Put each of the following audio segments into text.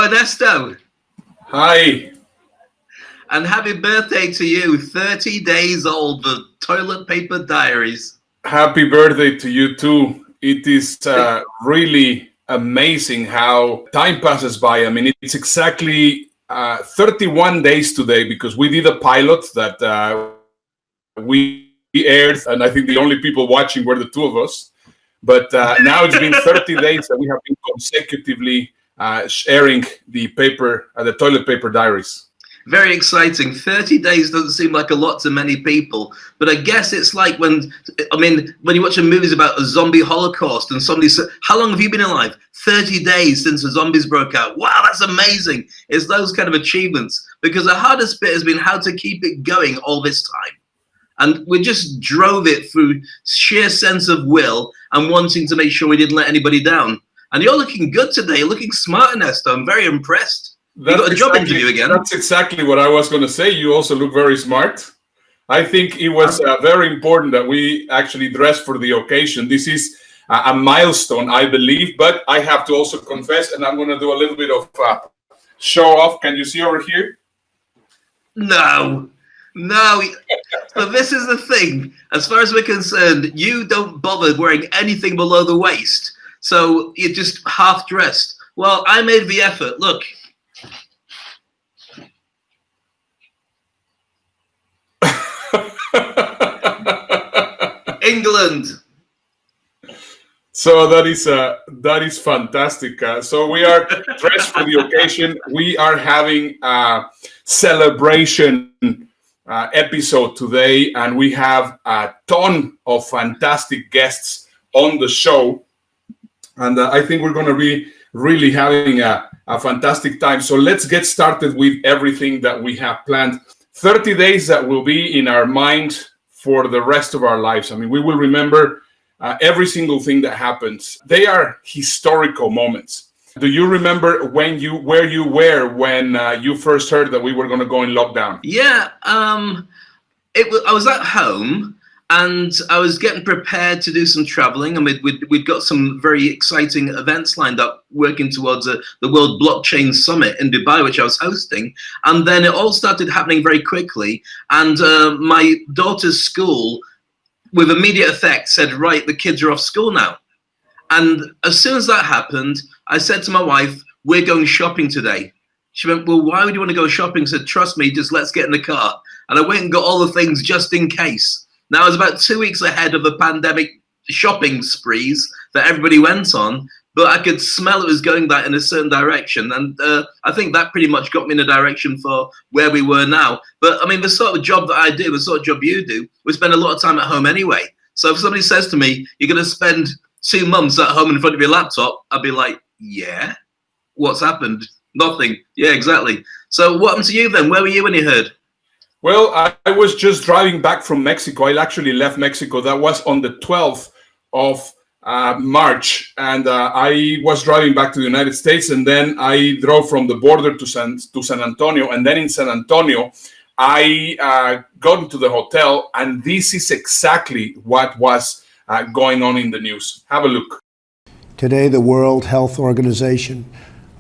Ernesto. Hi. And happy birthday to you, 30 days old, the Toilet Paper Diaries. Happy birthday to you too. It is really amazing how time passes by. I mean, it's exactly 31 days today because we did a pilot that we aired, and I think the only people watching were the two of us. But now it's been 30 days that we have been consecutively sharing the Toilet Paper Diaries. Very exciting. 30 days doesn't seem like a lot to many people, but I guess it's like when you watch movies about a zombie holocaust and somebody says, how long have you been alive? 30 days since the zombies broke out. Wow, that's amazing. It's those kind of achievements, because the hardest bit has been how to keep it going all this time. And we just drove it through sheer sense of will and wanting to make sure we didn't let anybody down. And you're looking good today, looking smart, Ernesto. I'm very impressed. You got a job interview again. That's exactly what I was going to say. You also look very smart. I think it was very important that we actually dressed for the occasion. This is a milestone, I believe, but I have to also confess, and I'm going to do a little bit of show off. Can you see over here? No. So this is the thing. As far as we're concerned, you don't bother wearing anything below the waist. So you're just half dressed. Well, I made the effort. Look. England. So that is fantastic. So we are dressed for the occasion. We are having a celebration episode today, and we have a ton of fantastic guests on the show, and I think we're going to be really having a fantastic time. So let's get started with everything that we have planned. 30 days that will be in our mind for the rest of our lives. I mean, we will remember every single thing that happens. They are historical moments. Do you remember where you were when you first heard that we were going to go in lockdown? Yeah, I was at home and I was getting prepared to do some traveling. I mean, we'd got some very exciting events lined up, working towards the World Blockchain Summit in Dubai, which I was hosting. And then it all started happening very quickly. And my daughter's school, with immediate effect, said, right, the kids are off school now. And as soon as that happened, I said to my wife, we're going shopping today. She went, well, why would you want to go shopping? I said, trust me, just let's get in the car. And I went and got all the things just in case. Now, I was about 2 weeks ahead of the pandemic shopping sprees that everybody went on, but I could smell it was going that in a certain direction. And I think that pretty much got me in a direction for where we were now. But I mean, the sort of job that I do, the sort of job you do, we spend a lot of time at home anyway. So if somebody says to me, you're going to spend 2 months at home in front of your laptop, I'd be like, yeah, what's happened? Nothing. Yeah, exactly. So what happened to you then? Where were you when you heard? Well, I was just driving back from Mexico. I actually left Mexico. That was on the 12th of March. And I was driving back to the United States. And then I drove from the border to San Antonio. And then in San Antonio, I got into the hotel. And this is exactly what was going on in the news. Have a look. Today, the World Health Organization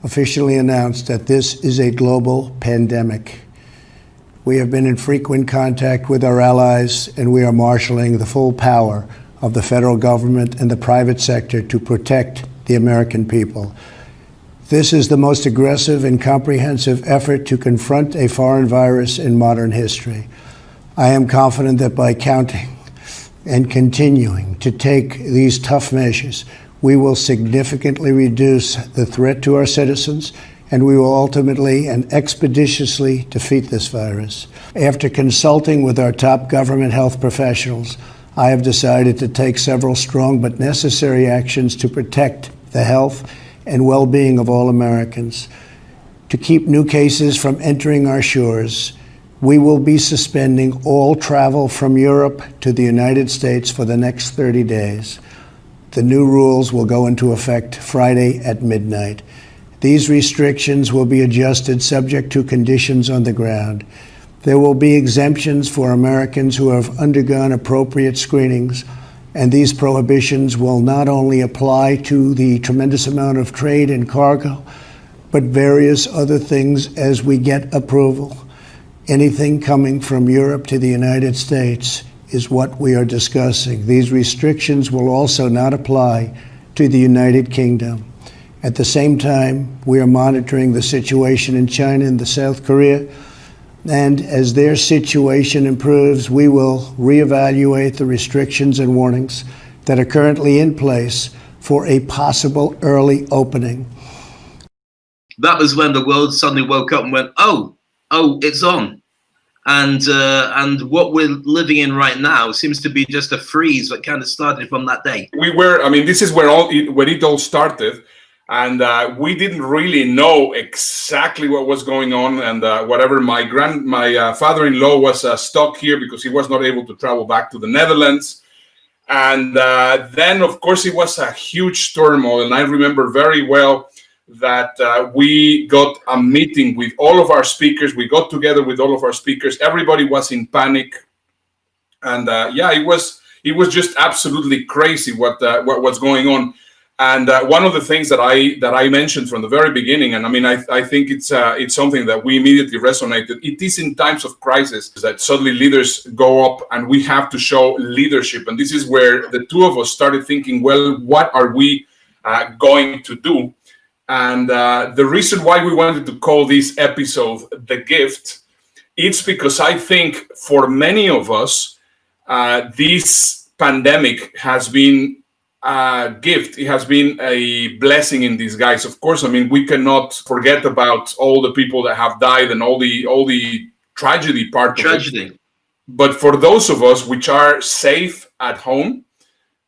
officially announced that this is a global pandemic. We have been in frequent contact with our allies, and we are marshaling the full power of the federal government and the private sector to protect the American people. This is the most aggressive and comprehensive effort to confront a foreign virus in modern history. I am confident that by counting and continuing to take these tough measures, we will significantly reduce the threat to our citizens, and we will ultimately and expeditiously defeat this virus. After consulting with our top government health professionals, I have decided to take several strong but necessary actions to protect the health and well-being of all Americans. To keep new cases from entering our shores, we will be suspending all travel from Europe to the United States for the next 30 days. The new rules will go into effect Friday at midnight. These restrictions will be adjusted subject to conditions on the ground. There will be exemptions for Americans who have undergone appropriate screenings, and these prohibitions will not only apply to the tremendous amount of trade and cargo, but various other things as we get approval. Anything coming from Europe to the United States is what we are discussing. These restrictions will also not apply to the United Kingdom. At the same time, we are monitoring the situation in China and South Korea, and as their situation improves, we will reevaluate the restrictions and warnings that are currently in place for a possible early opening. That was when the world suddenly woke up and went, oh, it's on. And what we're living in right now seems to be just a freeze that kind of started from that day. This is where it all started. And we didn't really know exactly what was going on. And whatever, my father-in-law was stuck here because he was not able to travel back to the Netherlands. And then, of course, it was a huge turmoil. And I remember very well that we got a meeting with all of our speakers. We got together with all of our speakers. Everybody was in panic. And it was just absolutely crazy what was going on. And one of the things that I mentioned from the very beginning, and I think it's something that we immediately resonated. It is in times of crisis that suddenly leaders go up, and we have to show leadership. And this is where the two of us started thinking, well, what are we going to do? And the reason why we wanted to call this episode "The Gift," it's because I think for many of us, this pandemic has been a gift. It has been a blessing in disguise. Of course, we cannot forget about all the people that have died and all the tragedy part of it. But for those of us which are safe at home,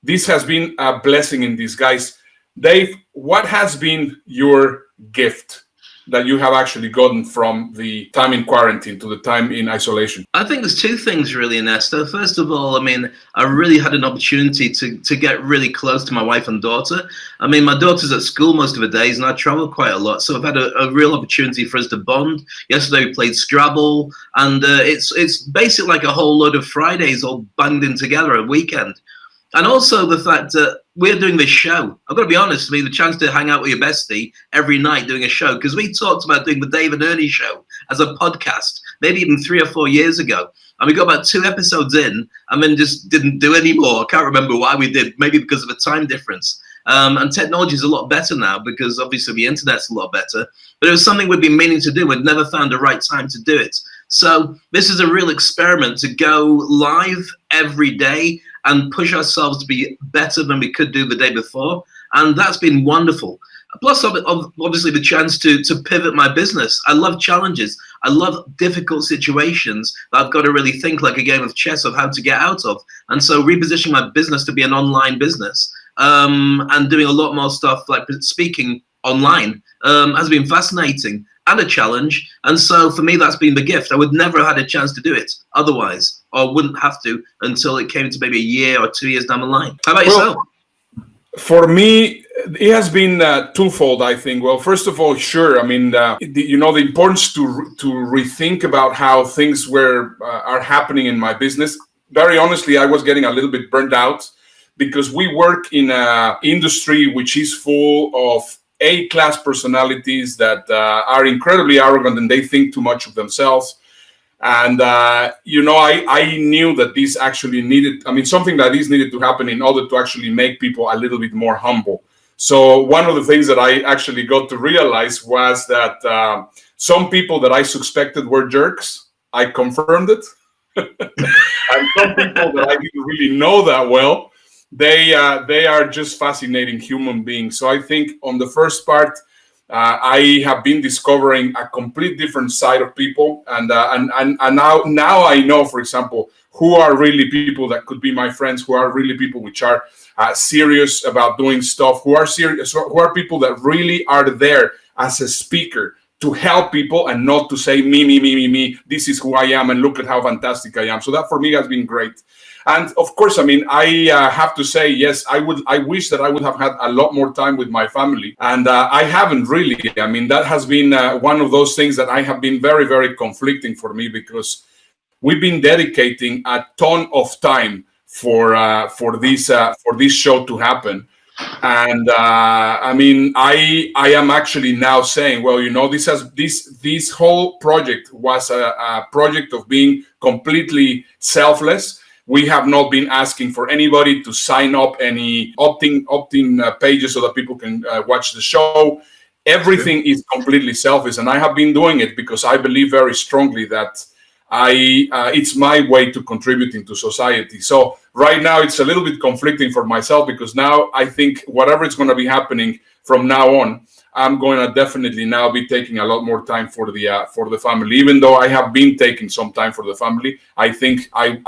this has been a blessing in disguise. Dave, what has been your gift that you have actually gotten from the time in quarantine to the time in isolation? I think there's two things really, Ernesto. First of all, I really had an opportunity to get really close to my wife and daughter. My daughter's at school most of the days and I travel quite a lot. So I've had a real opportunity for us to bond. Yesterday we played Scrabble, and it's basically like a whole load of Fridays all banged in together, a weekend. And also the fact that we're doing this show. I've got to be honest, the chance to hang out with your bestie every night doing a show, because we talked about doing the Dave and Ernie show as a podcast, maybe even 3 or 4 years ago. And we got about 2 episodes in and then just didn't do any more. I can't remember why we did, maybe because of a time difference. And technology is a lot better now because obviously the internet's a lot better. But it was something we'd been meaning to do. We'd never found the right time to do it. So this is a real experiment to go live every day and push ourselves to be better than we could do the day before. And that's been wonderful. Plus, obviously, the chance to pivot my business. I love challenges. I love difficult situations that I've got to really think like a game of chess of how to get out of. And so repositioning my business to be an online business and doing a lot more stuff like speaking online has been fascinating and a challenge. And so for me, that's been the gift. I would never have had a chance to do it otherwise, or wouldn't have to until it came to maybe a year or 2 years down the line. How about yourself? For me, it has been twofold, I think. Well, first of all, sure. The importance to rethink about how things are happening in my business. Very honestly, I was getting a little bit burned out because we work in an industry which is full of A-class personalities that are incredibly arrogant and they think too much of themselves. And, I knew that this actually needed, something that is needed to happen in order to actually make people a little bit more humble. So one of the things that I actually got to realize was that some people that I suspected were jerks, I confirmed it. And some people that I didn't really know that well, they are just fascinating human beings. So I think on the first part, I have been discovering a complete different side of people, and now I know, for example, who are really people that could be my friends, who are really people which are serious about doing stuff, who are people that really are there as a speaker to help people and not to say me, this is who I am and look at how fantastic I am. So that for me has been great. And of course, I have to say, yes, I wish that I would have had a lot more time with my family. And I haven't really. That has been one of those things that I have been very, very conflicting for me, because we've been dedicating a ton of time for this show to happen. And I mean, I am actually now saying, well, you know, this whole project was a project of being completely selfless. We have not been asking for anybody to sign up any opt-in pages so that people can watch the show. Everything is completely selfish, and I have been doing it because I believe very strongly that it's my way to contributing to society. So right now it's a little bit conflicting for myself because now I think whatever is going to be happening from now on, I'm going to definitely now be taking a lot more time for the family. Even though I have been taking some time for the family, I think I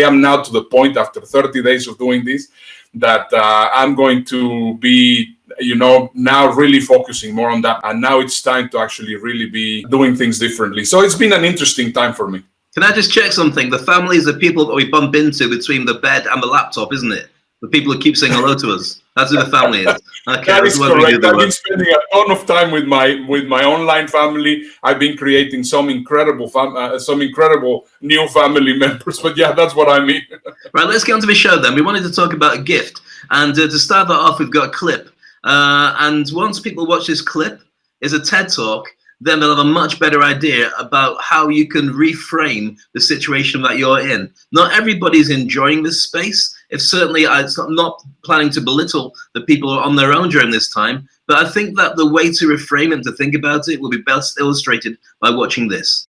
am now to the point after 30 days of doing this that I'm going to be, you know, now really focusing more on that. And now it's time to actually really be doing things differently. So it's been an interesting time for me. Can I just check something? The family is the people that we bump into between the bed and the laptop, isn't it? The people who keep saying hello to us. That's who the family is. Okay, that is correct. I've been spending a ton of time with my online family. I've been creating some incredible new family members. But yeah, that's what I mean. Right, let's get on to the show then. We wanted to talk about a gift. And to start that off, we've got a clip. And once people watch this clip, it's a TED Talk, then they'll have a much better idea about how you can reframe the situation that you're in. Not everybody's enjoying this space. It's certainly, I'm not planning to belittle the people who are on their own during this time, but I think that the way to reframe and to think about it will be best illustrated by watching this.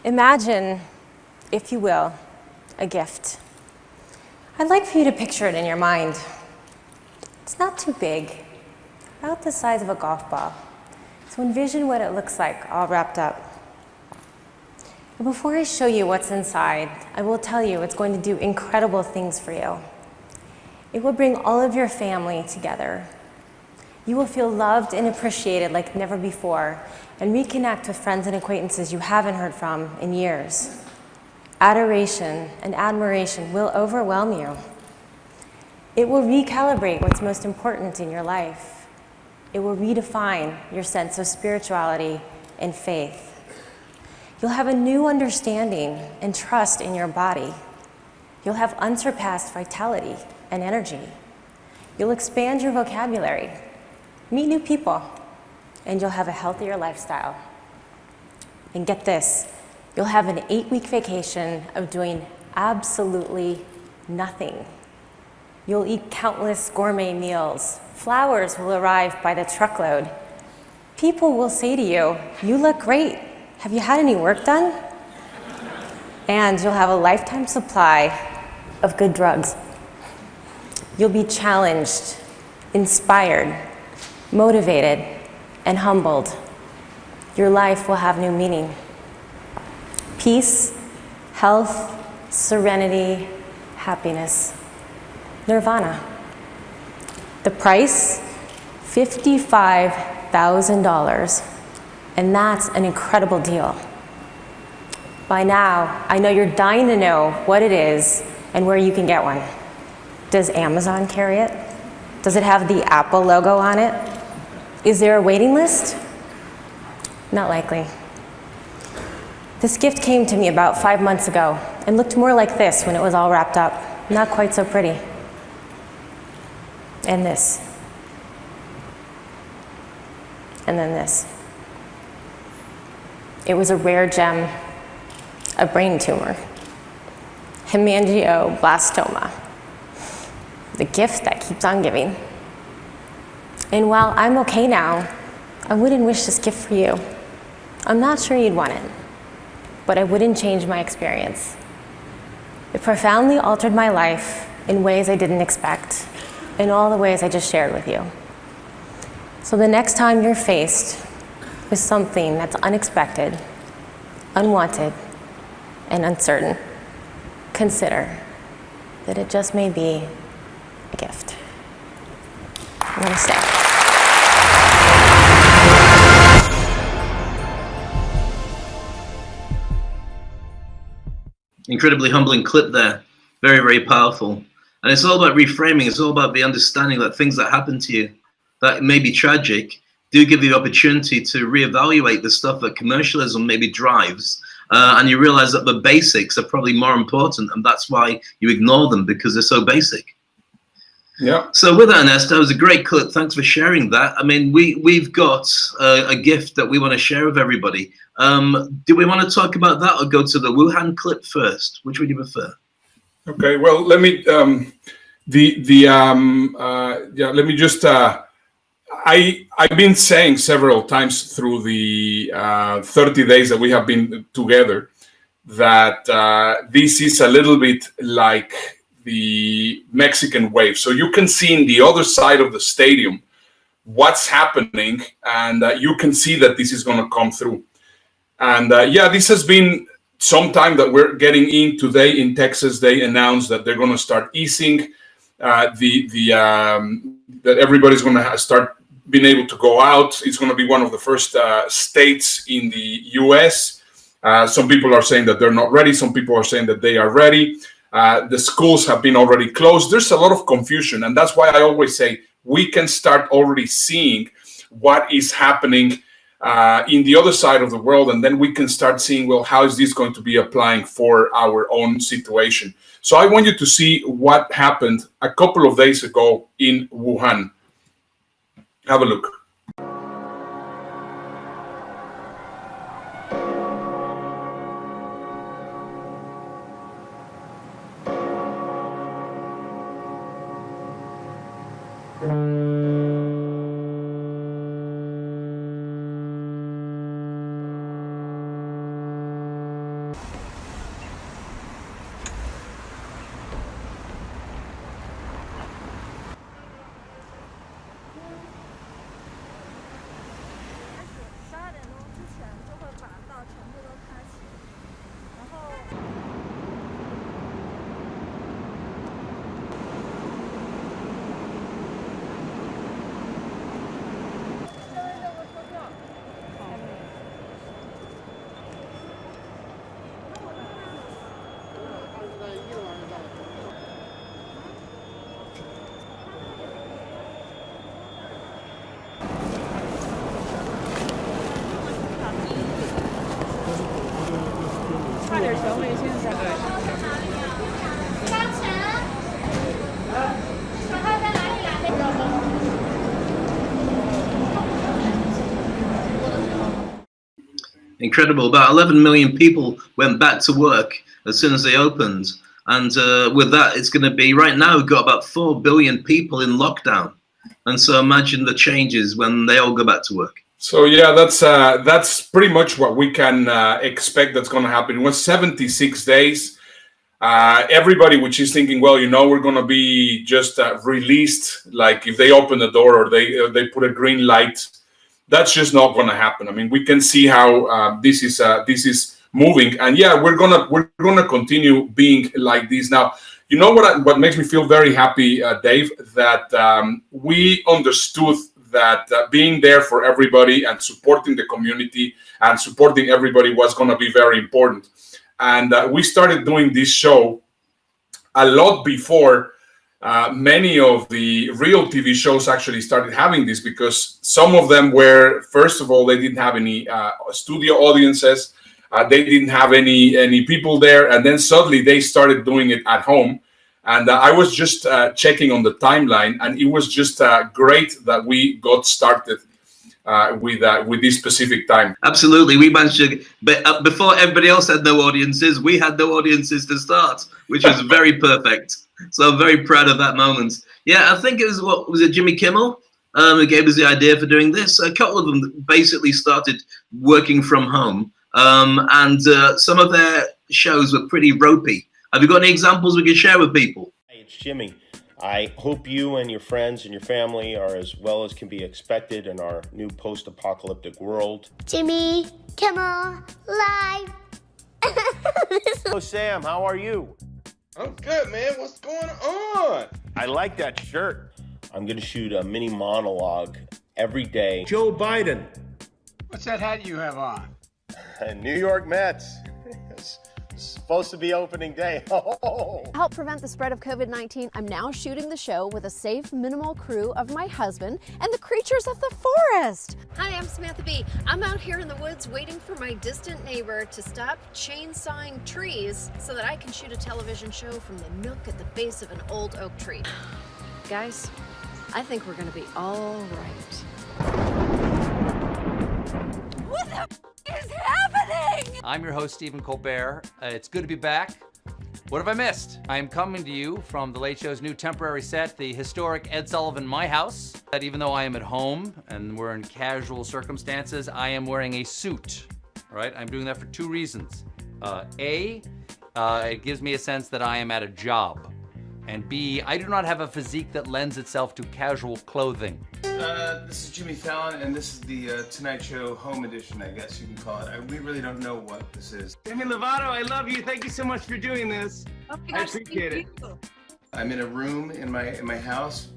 Imagine, if you will, a gift. I'd like for you to picture it in your mind. It's not too big, about the size of a golf ball. So envision what it looks like all wrapped up. But before I show you what's inside, I will tell you it's going to do incredible things for you. It will bring all of your family together. You will feel loved and appreciated like never before, and reconnect with friends and acquaintances you haven't heard from in years. Adoration and admiration will overwhelm you. It will recalibrate what's most important in your life. It will redefine your sense of spirituality and faith. You'll have a new understanding and trust in your body. You'll have unsurpassed vitality and energy. You'll expand your vocabulary, meet new people, and you'll have a healthier lifestyle. And get this, you'll have an 8-week vacation of doing absolutely nothing. You'll eat countless gourmet meals. Flowers will arrive by the truckload. People will say to you, "You look great. Have you had any work done?" And you'll have a lifetime supply of good drugs. You'll be challenged, inspired, motivated, and humbled. Your life will have new meaning. Peace, health, serenity, happiness. Nirvana. The price, $55,000. And that's an incredible deal. By now, I know you're dying to know what it is and where you can get one. Does Amazon carry it? Does it have the Apple logo on it? Is there a waiting list? Not likely. This gift came to me about 5 months ago and looked more like this when it was all wrapped up. Not quite so pretty. And this. And then this. It was a rare gem, a brain tumor, hemangioblastoma, the gift that keeps on giving. And while I'm okay now, I wouldn't wish this gift for you. I'm not sure you'd want it, but I wouldn't change my experience. It profoundly altered my life in ways I didn't expect, in all the ways I just shared with you. So the next time you're faced with something that's unexpected, unwanted, and uncertain, consider that it just may be a gift. Namaste. Incredibly humbling clip there. Very, very powerful. And it's all about reframing. It's all about the understanding that things that happen to you, that may be tragic do give you the opportunity to reevaluate the stuff that commercialism maybe drives. And you realize that the basics are probably more important, and that's why you ignore them, because they're so basic. Yeah. So with that, Ernesto, it was a great clip. Thanks for sharing that. I mean, we've got a gift that we want to share with everybody. Do we want to talk about that or go to the Wuhan clip first? Which would you prefer? Okay. Well, let me let me just. I've been saying several times through the 30 days that we have been together that this is a little bit like the Mexican wave. So you can see in the other side of the stadium what's happening, and you can see that this is going to come through. And this has been some time that we're getting in. Today in Texas, they announced that they're going to start easing that everybody's going to start being able to go out. It's going to be one of the first states in the U.S. Some people are saying that they're not ready. Some people are saying that they are ready. The schools have been already closed. There's a lot of confusion, and that's why I always say we can start already seeing what is happening in the other side of the world, and then we can start seeing, well, how is this going to be applying for our own situation? So I want you to see what happened a couple of days ago in Wuhan. Have a look. Incredible. About 11 million people went back to work as soon as they opened. And with that, it's going to be, right now, we've got about 4 billion people in lockdown. And so imagine the changes when they all go back to work. So, yeah, that's pretty much what we can expect that's going to happen. It was 76 days. Everybody which is thinking, well, we're going to be just released, like if they open the door or they put a green light. That's just not going to happen. I mean, we can see how this is moving, and we're gonna continue being like this. Now, you know what makes me feel very happy, Dave, that we understood that being there for everybody and supporting the community and supporting everybody was going to be very important. And we started doing this show a lot before many of the real TV shows actually started having this, because some of them were, first of all, they didn't have any studio audiences. They didn't have any people there. And then suddenly they started doing it at home. And I was just checking on the timeline, and it was just great that we got started with this specific time. Absolutely. We managed to, but before everybody else had no audiences, we had no audiences to start, which was very perfect. So I'm very proud of that moment. Yeah, I think it was Jimmy Kimmel who gave us the idea for doing this. A couple of them basically started working from home, and some of their shows were pretty ropey. Have you got any examples we can share with people? Hey, it's Jimmy. I hope you and your friends and your family are as well as can be expected in our new post-apocalyptic world. Jimmy Kimmel Live. Hello, Sam. How are you? I'm good, man. What's going on? I like that shirt. I'm going to shoot a mini monologue every day. Joe Biden. What's that hat you have on? New York Mets. It's supposed to be opening day. To help prevent the spread of COVID-19, I'm now shooting the show with a safe, minimal crew of my husband and the creatures of the forest. Hi, I'm Samantha Bee. I'm out here in the woods waiting for my distant neighbor to stop chainsawing trees so that I can shoot a television show from the nook at the base of an old oak tree. Guys, I think we're gonna be all right. What the is happening? I'm your host, Stephen Colbert. It's good to be back. What have I missed? I am coming to you from The Late Show's new temporary set, the historic Ed Sullivan My House. That even though I am at home and we're in casual circumstances, I am wearing a suit, all right? I'm doing that for two reasons. A, it gives me a sense that I am at a job. And B, I do not have a physique that lends itself to casual clothing. This is Jimmy Fallon, and this is the Tonight Show home edition, I guess you can call it. We really don't know what this is. Demi Lovato, I love you. Thank you so much for doing this. Oh my I gosh, appreciate it. I'm in a room in my house.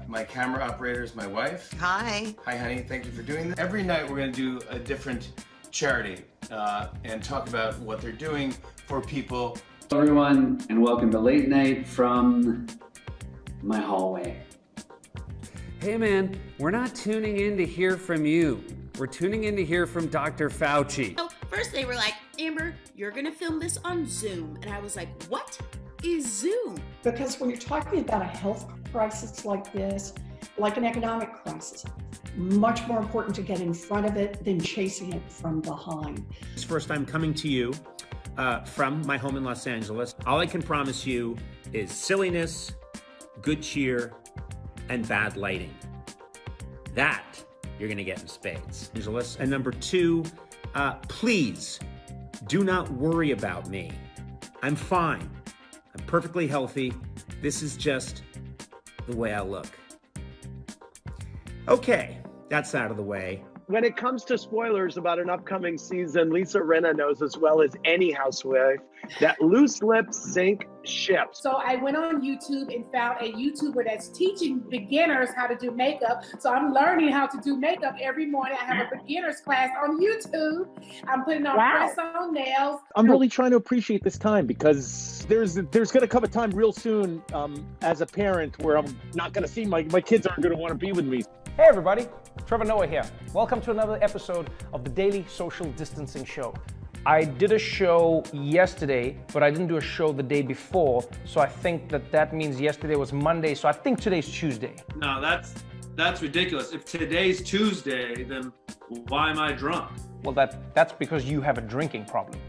My camera operator is my wife. Hi. Hi, honey. Thank you for doing this. Every night we're going to do a different charity and talk about what they're doing for people. Hello everyone, and welcome to Late Night from my hallway. Hey man, we're not tuning in to hear from you. We're tuning in to hear from Dr. Fauci. So first they were like, Amber, you're gonna film this on Zoom. And I was like, what is Zoom? Because when you're talking about a health crisis like this, like an economic crisis, much more important to get in front of it than chasing it from behind. It's first time coming to you from my home in Los Angeles. All I can promise you is silliness, good cheer, and bad lighting. That you're gonna get in spades. And number two, please do not worry about me. I'm fine. I'm perfectly healthy. This is just the way I look. Okay, that's out of the way. When it comes to spoilers about an upcoming season, Lisa Rinna knows as well as any housewife that loose lips sink ships. So I went on YouTube and found a YouTuber that's teaching beginners how to do makeup. So I'm learning how to do makeup every morning. I have a beginner's class on YouTube. I'm putting on press-on nails. I'm really trying to appreciate this time because there's going to come a time real soon as a parent where I'm not going to see my kids aren't going to want to be with me. Hey everybody, Trevor Noah here. Welcome to another episode of the Daily Social Distancing Show. I did a show yesterday, but I didn't do a show the day before, so I think that means yesterday was Monday, so I think today's Tuesday. No, that's ridiculous. If today's Tuesday, then why am I drunk? Well, that's because you have a drinking problem.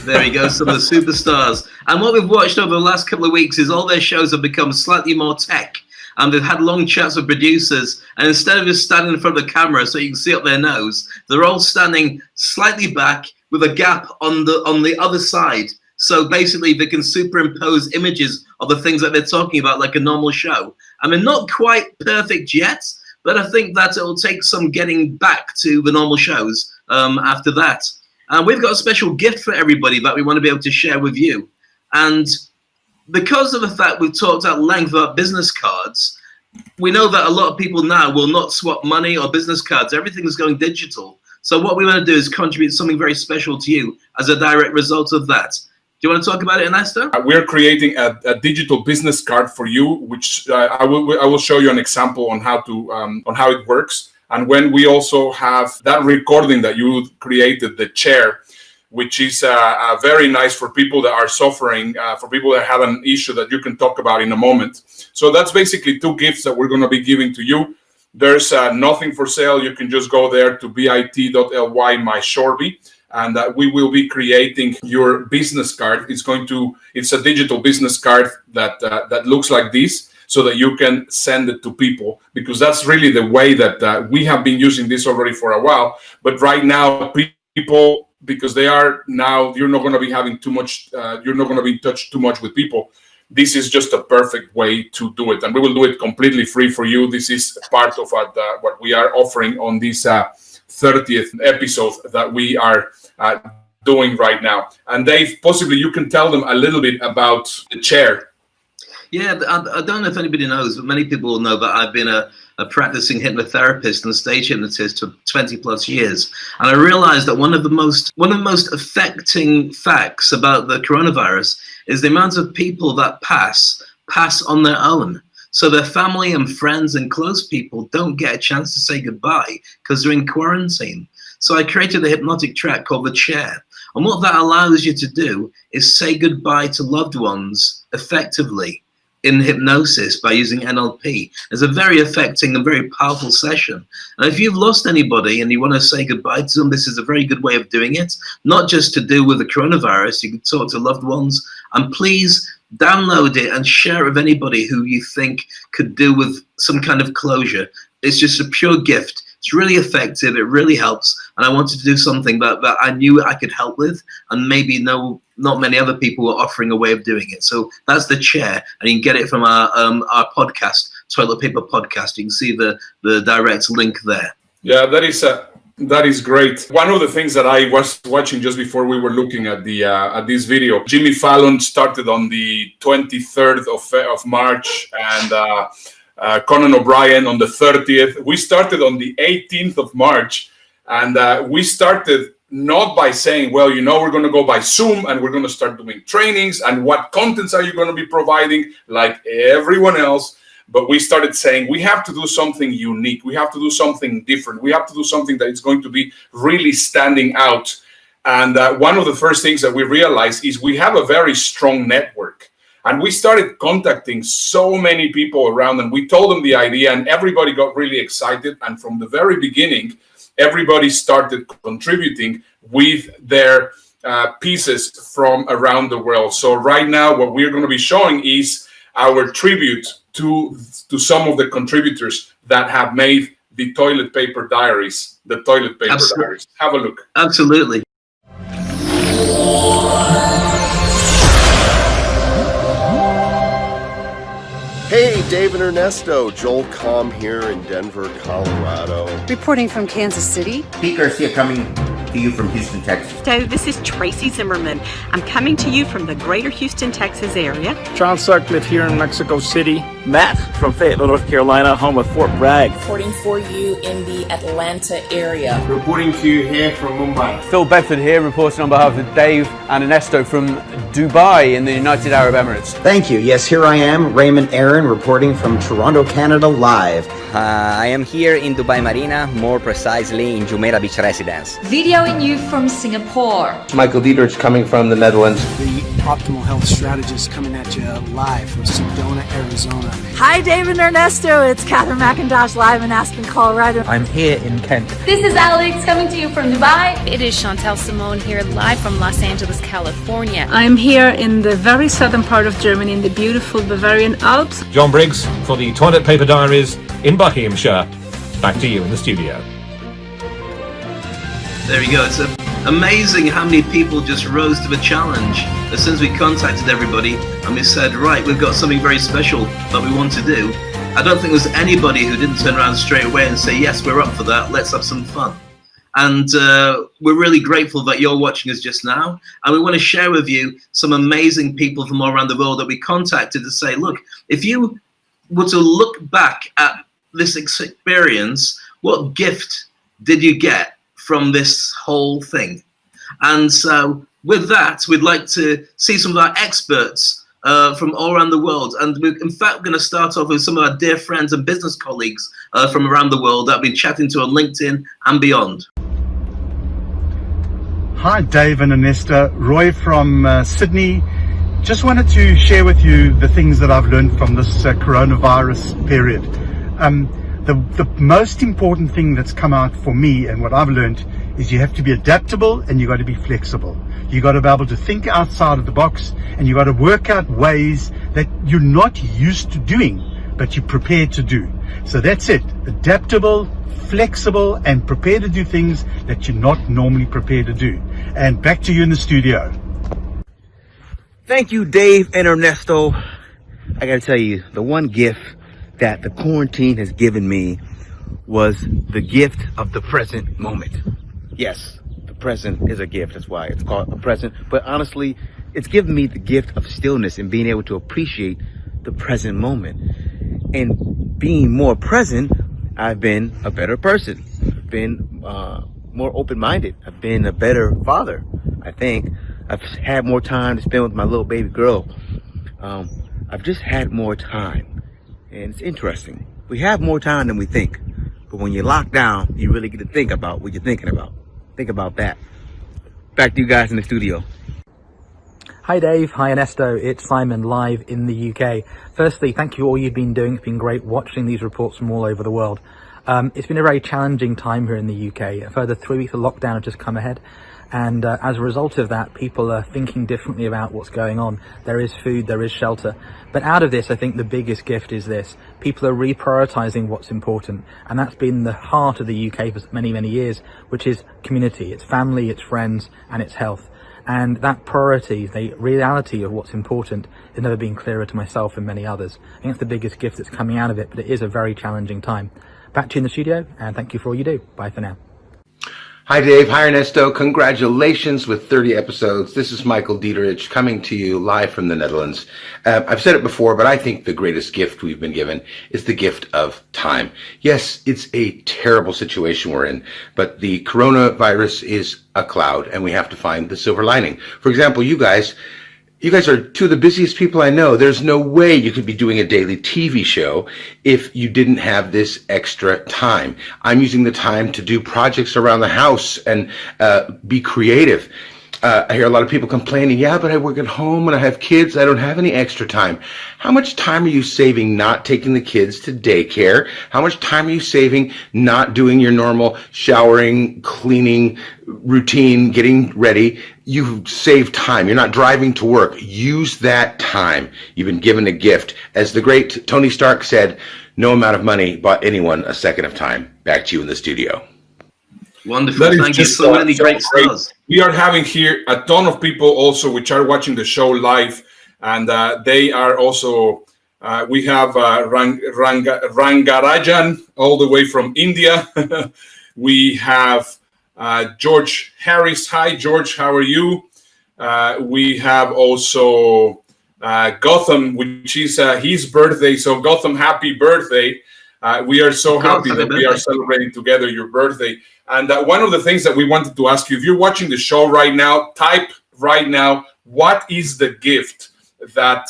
There we go, some of the superstars. And what we've watched over the last couple of weeks is all their shows have become slightly more tech. And they've had long chats with producers. And instead of just standing in front of the camera so you can see up their nose, they're all standing slightly back with a gap on the other side. So basically they can superimpose images of the things that they're talking about like a normal show. I mean, not quite perfect yet, but I think that it'll take some getting back to the normal shows after that. And we've got a special gift for everybody that we want to be able to share with you. And because of the fact we've talked at length about business cards, we know that a lot of people now will not swap money or business cards. Everything is going digital. So what we want to do is contribute something very special to you as a direct result of that. Do you want to talk about it, Ernesto? We're creating a digital business card for you, which I will show you an example on how it works. And when we also have that recording that you created, the chair, which is very nice for people that are suffering, for people that have an issue that you can talk about in a moment. So that's basically two gifts that we're going to be giving to you. There's nothing for sale. You can just go there to bit.ly myshorby, and we will be creating your business card. It's a digital business card that looks like this, so that you can send it to people, because that's really the way that we have been using this already for a while. But right now, people, because you're not going to be having too much, you're not going to be in touch too much with people. This is just a perfect way to do it, and we will do it completely free for you. This is part of what we are offering on this 30th episode that we are doing right now. And Dave, possibly you can tell them a little bit about the chair. Yeah, I don't know if anybody knows, but many people will know that I've been a practicing hypnotherapist and stage hypnotist for 20 plus years. And I realized that one of the most affecting facts about the coronavirus is the amount of people that pass on their own. So their family and friends and close people don't get a chance to say goodbye because they're in quarantine. So I created a hypnotic track called The Chair. And what that allows you to do is say goodbye to loved ones effectively in hypnosis by using NLP. It's a very affecting and very powerful session. And if you've lost anybody and you want to say goodbye to them, this is a very good way of doing it. Not just to do with the coronavirus, you can talk to loved ones. And please download it and share it with anybody who you think could do with some kind of closure. It's just a pure gift. It's really effective. It really helps. And I wanted to do something that I knew I could help with, and maybe not many other people were offering a way of doing it. So that's The Chair, and you can get it from our podcast, Toilet Paper Podcast. You can see the direct link there. Yeah, that is great. One of the things that I was watching just before we were looking at the at this video, Jimmy Fallon started on the 23rd of March, and Conan O'Brien on the 30th. We started on the 18th of March, and we started not by saying, well, we're going to go by Zoom and we're going to start doing trainings and what contents are you going to be providing like everyone else. But we started saying we have to do something unique. We have to do something different. We have to do something that is going to be really standing out. And one of the first things that we realized is we have a very strong network. And we started contacting so many people around, and we told them the idea, and everybody got really excited. And from the very beginning, everybody started contributing with their pieces from around the world. So right now, what we're going to be showing is our tribute to some of the contributors that have made the Toilet Paper Diaries. The Toilet Paper Diaries. Have a look. Absolutely. Hey, Dave and Ernesto. Joel Comm here in Denver, Colorado. Reporting from Kansas City. Pete Garcia coming to you from Houston, Texas. So this is Tracy Zimmerman. I'm coming to you from the greater Houston, Texas area. John Sutcliffe here in Mexico City. Matt from Fayetteville, North Carolina, home of Fort Bragg. Reporting for you in the Atlanta area. Reporting to you here from Mumbai. Phil Bedford here, reporting on behalf of Dave and Ernesto from Dubai in the United Arab Emirates. Thank you. Yes, here I am, Raymond Aaron, reporting from Toronto, Canada, live. I am here in Dubai Marina, more precisely in Jumeirah Beach Residence. Videoing you from Singapore. Michael Dietrich coming from the Netherlands. The Optimal Health Strategist coming at you live from Sedona, Arizona. Hi, Dave and Ernesto. It's Catherine McIntosh live in Aspen, Colorado. I'm here in Kent. This is Alex coming to you from Dubai. It is Chantal Simone here live from Los Angeles, California. I'm here in the very southern part of Germany in the beautiful Bavarian Alps. John Briggs for the Toilet Paper Diaries in Buckinghamshire. Back to you in the studio. There you go. It's amazing how many people just rose to the challenge as soon as we contacted everybody and we said, right, we've got something very special that we want to do. I don't think there's anybody who didn't turn around straight away and say, yes, we're up for that. Let's have some fun. And we're really grateful that you're watching us just now. And we want to share with you some amazing people from all around the world that we contacted to say, look, if you were to look back at this experience, what gift did you get from this whole thing? And so with that, we'd like to see some of our experts from all around the world. And we're in fact going to start off with some of our dear friends and business colleagues from around the world that I've been chatting to on LinkedIn and beyond. Hi, Dave and Ernesto. Roy from Sydney. Just wanted to share with you the things that I've learned from this coronavirus period. The most important thing that's come out for me and what I've learned is you have to be adaptable and you got to be flexible. You got to be able to think outside of the box, and you got to work out ways that you're not used to doing, but you're prepared to do. So that's it. Adaptable, flexible, and prepared to do things that you're not normally prepared to do. And back to you in the studio. Thank you, Dave and Ernesto. I gotta tell you, the one gift that the quarantine has given me was the gift of the present moment. Yes, the present is a gift. That's why it's called a present. But honestly, it's given me the gift of stillness and being able to appreciate the present moment. And being more present, I've been a better person, been more open-minded. I've been a better father, I think. I've had more time to spend with my little baby girl. I've just had more time. And it's interesting. We have more time than we think. But when you're locked down, you really get to think about what you're thinking about. Think about that. Back to you guys in the studio. Hi Dave, hi Ernesto, it's Simon live in the UK. Firstly, thank you all you've been doing. It's been great watching these reports from all over the world. It's been a very challenging time here in the UK. A further 3 weeks of lockdown have just come ahead. And as a result of that, people are thinking differently about what's going on. There is food, there is shelter. But out of this, I think the biggest gift is this. People are reprioritizing what's important. And that's been the heart of the UK for many, many years, which is community. It's family, it's friends, and it's health. And that priority, the reality of what's important, has never been clearer to myself and many others. I think it's the biggest gift that's coming out of it, but it is a very challenging time. Back to you in the studio, and thank you for all you do. Bye for now. Hi, Dave. Hi, Ernesto. Congratulations with 30 episodes. This is Michael Dieterich coming to you live from the Netherlands. I've said it before, but I think the greatest gift we've been given is the gift of time. Yes, it's a terrible situation we're in, but the coronavirus is a cloud, and we have to find the silver lining. For example, you guys are two of the busiest people I know. There's no way you could be doing a daily TV show if you didn't have this extra time. I'm using the time to do projects around the house and be creative. I hear a lot of people complaining, yeah, but I work at home and I have kids. I don't have any extra time. How much time are you saving not taking the kids to daycare? How much time are you saving not doing your normal showering, cleaning routine, getting ready? You've saved time. You're not driving to work. Use that time. You've been given a gift. As the great Tony Stark said, no amount of money bought anyone a second of time. Back to you in the studio. Wonderful. Thank you. So many great stars. We are having here a ton of people also which are watching the show live, and they are also, we have Rangarajan all the way from India. We have George Harris. Hi, George. How are you? We have also Gotham, which is his birthday. So Gotham, happy birthday. We are so happy that we are celebrating together your birthday. And one of the things that we wanted to ask you, if you're watching the show right now, type right now, what is the gift that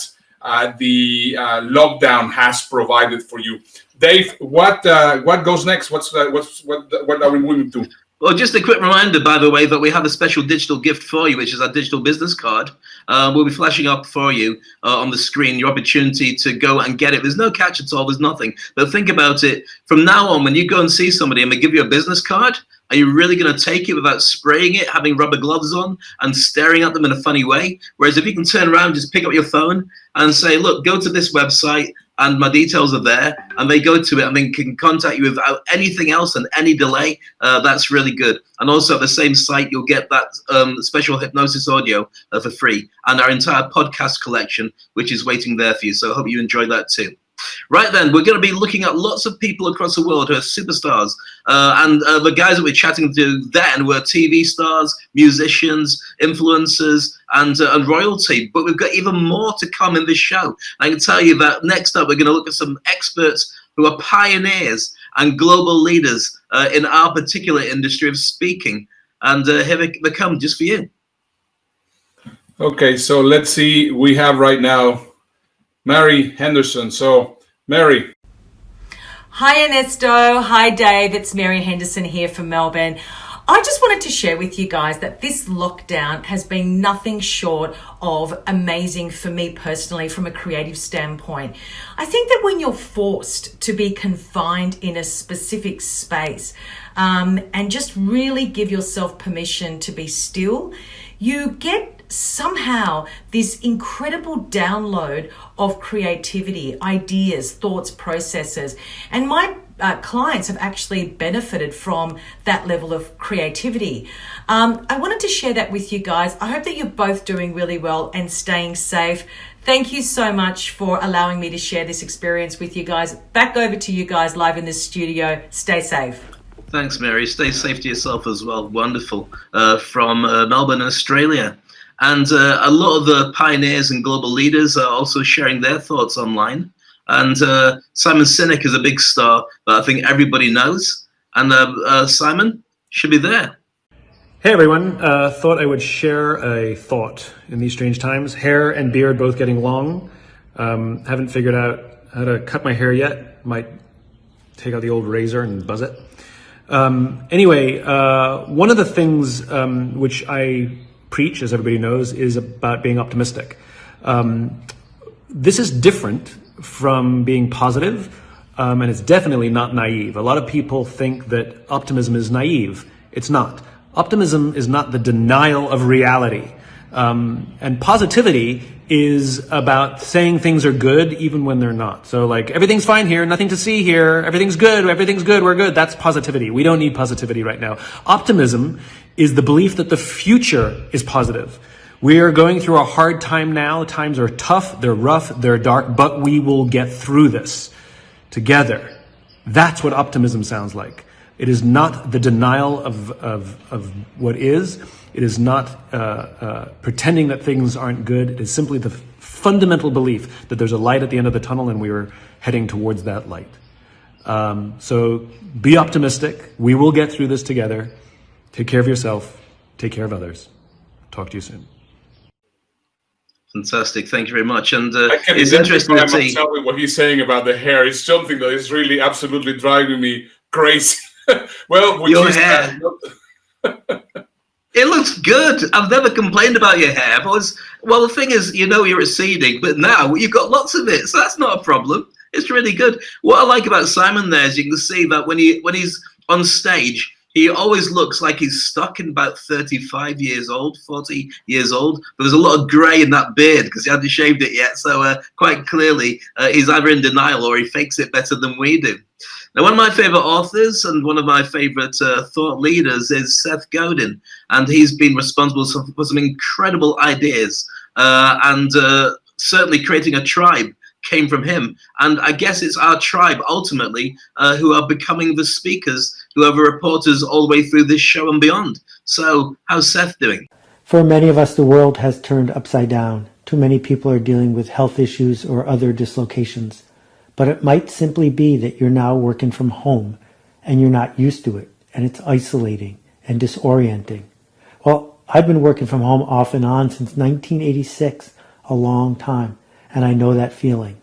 the lockdown has provided for you? Dave, what goes next? What are we moving to? Well, just a quick reminder, by the way, that we have a special digital gift for you, which is our digital business card. We'll be flashing up for you on the screen, your opportunity to go and get it. There's no catch at all. There's nothing. But think about it. From now on, when you go and see somebody and they give you a business card, are you really going to take it without spraying it, having rubber gloves on and staring at them in a funny way? Whereas if you can turn around, just pick up your phone and say, look, go to this website, and my details are there, and they go to it and they can contact you without anything else and any delay. That's really good. And also at the same site, you'll get that special hypnosis audio for free, and our entire podcast collection, which is waiting there for you. So I hope you enjoy that too. Right then, we're going to be looking at lots of people across the world who are superstars. And the guys that we're chatting to then were TV stars, musicians, influencers, and royalty. But we've got even more to come in this show. I can tell you that next up, we're going to look at some experts who are pioneers and global leaders in our particular industry of speaking. And here they come just for you. Okay, so let's see. We have right now Mary Henderson. So, Mary. Hi, Ernesto. Hi, Dave. It's Mary Henderson here from Melbourne. I just wanted to share with you guys that this lockdown has been nothing short of amazing for me personally from a creative standpoint. I think that when you're forced to be confined in a specific space and just really give yourself permission to be still, you get somehow this incredible download of creativity, ideas, thoughts, processes. And my clients have actually benefited from that level of creativity. I wanted to share that with you guys. I hope that you're both doing really well and staying safe. Thank you so much for allowing me to share this experience with you guys. Back over to you guys live in the studio. Stay safe. Thanks, Mary. Stay safe to yourself as well. Wonderful. From Melbourne, Australia. And a lot of the pioneers and global leaders are also sharing their thoughts online. And Simon Sinek is a big star that I think everybody knows. And Simon should be there. Hey everyone, thought I would share a thought in these strange times. Hair and beard both getting long. Haven't figured out how to cut my hair yet. Might take out the old razor and buzz it. Anyway, one of the things which I preach, as everybody knows, is about being optimistic. This is different from being positive, and it's definitely not naive. A lot of people think that optimism is naive. It's not. Optimism is not the denial of reality. And positivity is about saying things are good even when they're not. So like, everything's fine here, nothing to see here, everything's good, we're good. That's positivity. We don't need positivity right now. Optimism is the belief that the future is positive. We are going through a hard time now. Times are tough, they're rough, they're dark, but we will get through this together. That's what optimism sounds like. It is not the denial of what is. It is not pretending that things aren't good. It is simply the fundamental belief that there's a light at the end of the tunnel and we are heading towards that light. So be optimistic. We will get through this together. Take care of yourself. Take care of others. Talk to you soon. Fantastic. Thank you very much. And it's interesting to see what he's saying about the hair. It's something that is really absolutely driving me crazy. Well, your hair. It looks good. I've never complained about your hair. Well, the thing is, you're receding, but now you've got lots of it, so that's not a problem. It's really good. What I like about Simon there is you can see that when he's on stage, he always looks like he's stuck in about 35 years old, 40 years old. But there's a lot of grey in that beard because he hadn't shaved it yet. So quite clearly, he's either in denial or he fakes it better than we do. Now, one of my favorite authors and one of my favorite thought leaders is Seth Godin, and he's been responsible for some incredible ideas, and certainly creating a tribe came from him. And I guess it's our tribe, ultimately, who are becoming the speakers, who are the reporters all the way through this show and beyond. So how's Seth doing? For many of us, the world has turned upside down. Too many people are dealing with health issues or other dislocations. But it might simply be that you're now working from home and you're not used to it, and it's isolating and disorienting. Well, I've been working from home off and on since 1986, a long time, and I know that feeling.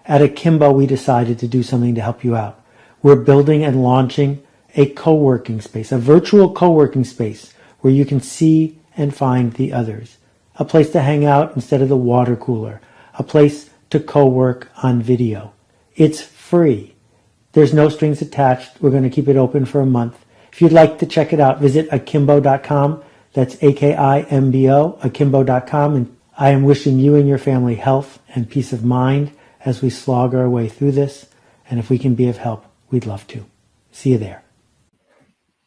At Akimbo, we decided to do something to help you out. We're building and launching a co-working space, a virtual co-working space where you can see and find the others, a place to hang out instead of the water cooler, a place to co-work on video. It's free. There's no strings attached. We're going to keep it open for a month. If you'd like to check it out, visit akimbo.com. That's AKIMBO, akimbo.com. And I am wishing you and your family health and peace of mind as we slog our way through this. And if we can be of help, we'd love to. See you there.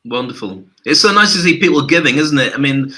Wonderful. It's so nice to see people giving, isn't it? I mean,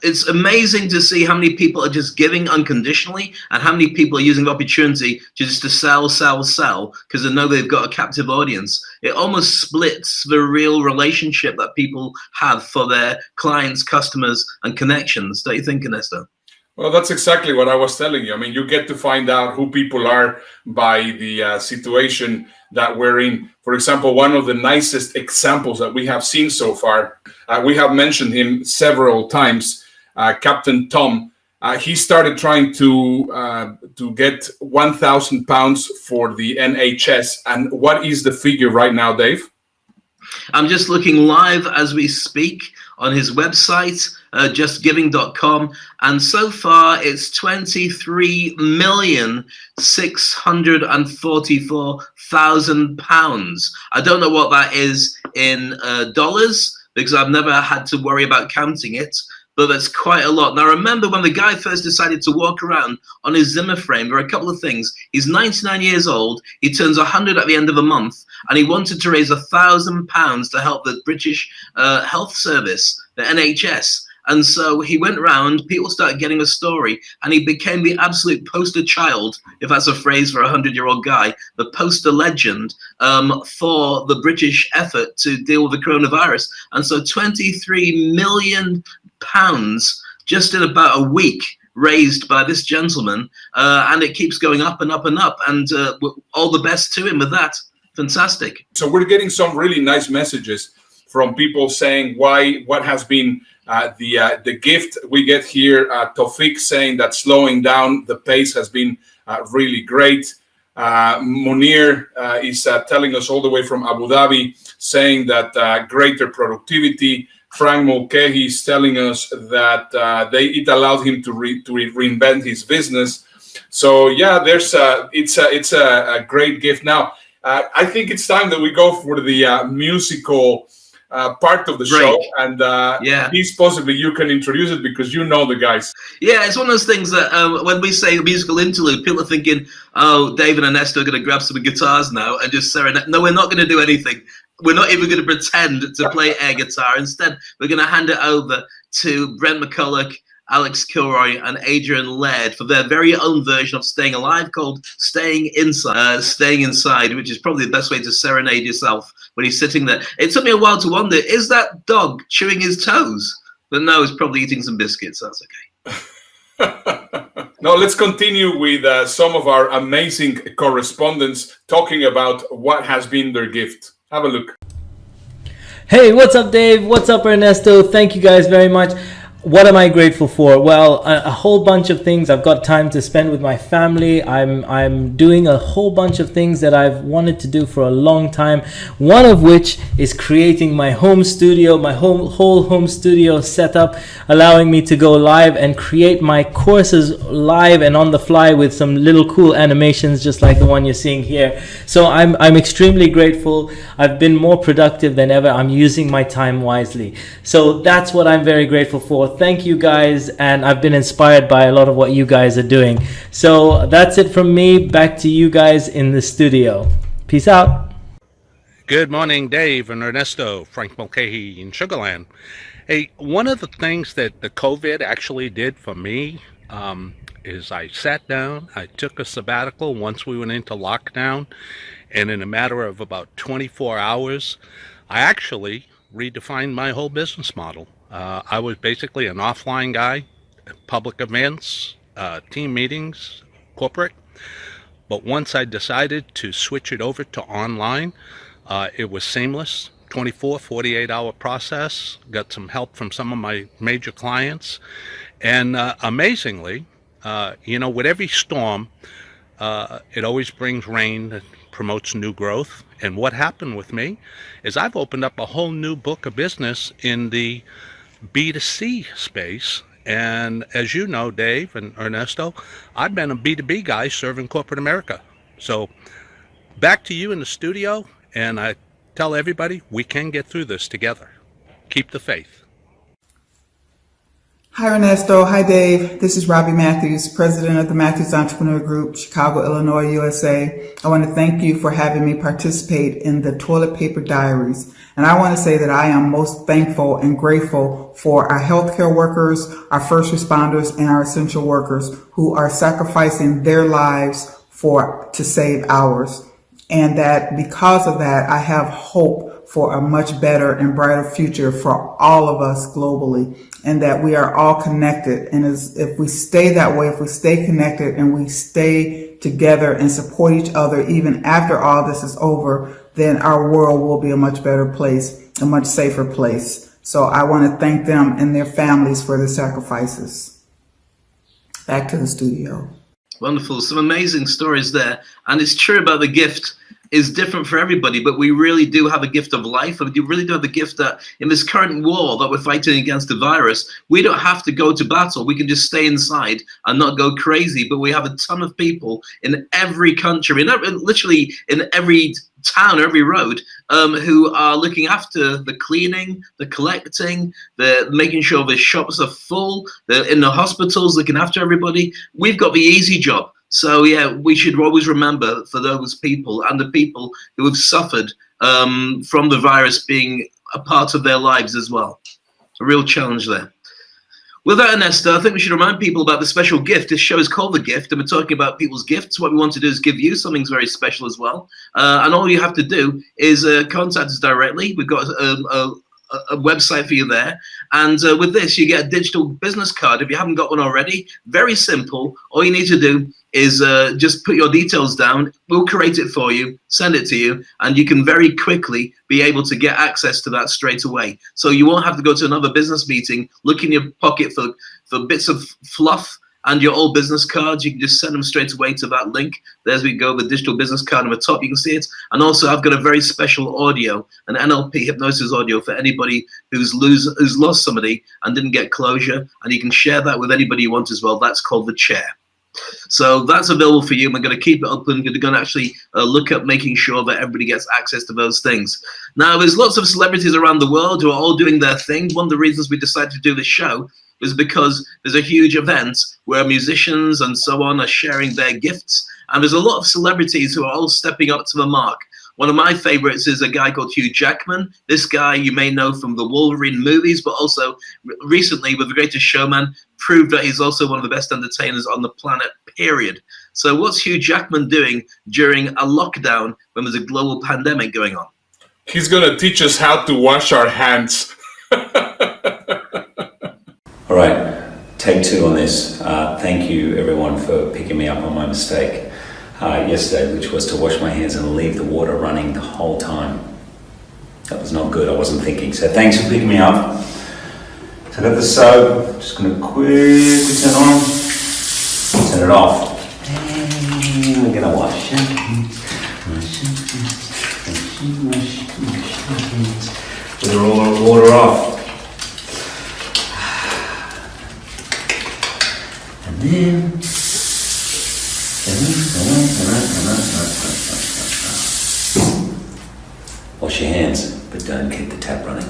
it's amazing to see how many people are just giving unconditionally and how many people are using the opportunity just to sell because they know they've got a captive audience. It almost splits the real relationship that people have for their clients, customers, and connections. Don't you think, Ernesto? Well, that's exactly what I was telling you. I mean, you get to find out who people are by the situation that we're in. For example, one of the nicest examples that we have seen so far, we have mentioned him several times, Captain Tom. He started trying to get £1,000 for the NHS. And what is the figure right now, Dave? I'm just looking live as we speak on his website, justgiving.com, and so far it's £23,644,000. I don't know what that is in dollars because I've never had to worry about counting it, but that's quite a lot. Now, remember when the guy first decided to walk around on his Zimmer frame, there are a couple of things. He's 99 years old, he turns 100 at the end of the month, and he wanted to raise £1,000 to help the British Health Service, the NHS. And so he went round, people started getting a story, and he became the absolute poster child, if that's a phrase for a 100-year-old guy, the poster legend for the British effort to deal with the coronavirus. And so £23 million just in about a week raised by this gentleman, and it keeps going up and up and up, and all the best to him with that. Fantastic. So we're getting some really nice messages from people saying what has been the gift we get here. Tofik saying that slowing down the pace has been really great. Munir is telling us all the way from Abu Dhabi, saying that greater productivity. Frank Mulcahy is telling us that it allowed him to reinvent his business. So yeah, it's a great gift. Now I think it's time that we go for the musical part of the show, and Please, possibly you can introduce it because you know the guys. Yeah, it's one of those things that when we say musical interlude, people are thinking, oh, Dave and Ernesto are going to grab some guitars now and just serenade. No, we're not going to do anything. We're not even going to pretend to play air guitar. Instead, we're going to hand it over to Brent McCulloch, Alex Kilroy, and Adrian Laird for their very own version of Staying Alive called Staying Inside, which is probably the best way to serenade yourself when you're sitting there. It took me a while to wonder, is that dog chewing his toes? But no, it's probably eating some biscuits. That's okay. Now let's continue with some of our amazing correspondents talking about what has been their gift. Have a look. Hey, what's up, Dave? What's up, Ernesto? Thank you guys very much. What am I grateful for? Well, a whole bunch of things. I've got time to spend with my family. I'm doing a whole bunch of things that I've wanted to do for a long time. One of which is creating my home studio, my whole home studio setup, allowing me to go live and create my courses live and on the fly with some little cool animations just like the one you're seeing here. So I'm extremely grateful. I've been more productive than ever. I'm using my time wisely. So that's what I'm very grateful for. Thank you guys, and I've been inspired by a lot of what you guys are doing. So that's it from me. Back to you guys in the studio. Peace out. Good morning, Dave and Ernesto. Frank Mulcahy in Sugarland. Hey, one of the things that the COVID actually did for me is I sat down, I took a sabbatical once we went into lockdown, and in a matter of about 24 hours, I actually redefined my whole business model. I was basically an offline guy, public events, team meetings, corporate. But once I decided to switch it over to online, it was seamless, 24, 48-hour process, got some help from some of my major clients. And amazingly, with every storm, it always brings rain that promotes new growth. And what happened with me is I've opened up a whole new book of business in the B2C space. And as you know, Dave and Ernesto, I've been a B2B guy serving corporate America. So back to you in the studio, and I tell everybody we can get through this together. Keep the faith. Hi, Ernesto. Hi, Dave. This is Robbie Matthews, president of the Matthews Entrepreneur Group, Chicago, Illinois, USA. I want to thank you for having me participate in the Toilet Paper Diaries. And I want to say that I am most thankful and grateful for our healthcare workers, our first responders, and our essential workers who are sacrificing their lives to save ours. And that because of that, I have hope for a much better and brighter future for all of us globally, and that we are all connected. And if we stay that way, if we stay connected and we stay together and support each other, even after all this is over, then our world will be a much better place, a much safer place. So I want to thank them and their families for their sacrifices. Back to the studio. Wonderful. Some amazing stories there. And it's true about the gift is different for everybody, but we really do have a gift of life. And we really do have the gift that in this current war that we're fighting against the virus, we don't have to go to battle. We can just stay inside and not go crazy. But we have a ton of people in every country, literally in every town, every road, who are looking after the cleaning, the collecting, the making sure the shops are full, in the hospitals looking after everybody. We've got the easy job. So yeah, we should always remember for those people and the people who have suffered from the virus being a part of their lives as well. A real challenge there. With that, Ernesto, I think we should remind people about the special gift. This show is called The Gift, and we're talking about people's gifts. What we want to do is give you something very special as well. And all you have to do is contact us directly. We've got a a website for you there. And with this, you get a digital business card. If you haven't got one already, very simple. All you need to do is just put your details down. We'll create it for you, send it to you, and you can very quickly be able to get access to that straight away. So you won't have to go to another business meeting, look in your pocket for bits of fluff and your old business cards. You can just send them straight away to that link. There's we go, the digital business card on the top. You can see it. And also, I've got a very special audio, an NLP hypnosis audio for anybody who's lost somebody and didn't get closure. And you can share that with anybody you want as well. That's called The Chair. So that's available for you. We're going to keep it open. We're going to actually look at making sure that everybody gets access to those things. Now, there's lots of celebrities around the world who are all doing their thing. One of the reasons we decided to do this show is because there's a huge event where musicians and so on are sharing their gifts. And there's a lot of celebrities who are all stepping up to the mark. One of my favorites is a guy called Hugh Jackman. This guy you may know from the Wolverine movies, but also recently with The Greatest Showman, proved that he's also one of the best entertainers on the planet, period. So what's Hugh Jackman doing during a lockdown when there's a global pandemic going on? He's going to teach us how to wash our hands. All right, take two on this. Thank you everyone for picking me up on my mistake yesterday, which was to wash my hands and leave the water running the whole time. That was not good, I wasn't thinking. So thanks for picking me up. So I got the soap, just gonna quickly turn on, turn it off. And we're gonna wash it. With the water off. And then wash your hands, but don't keep the tap running.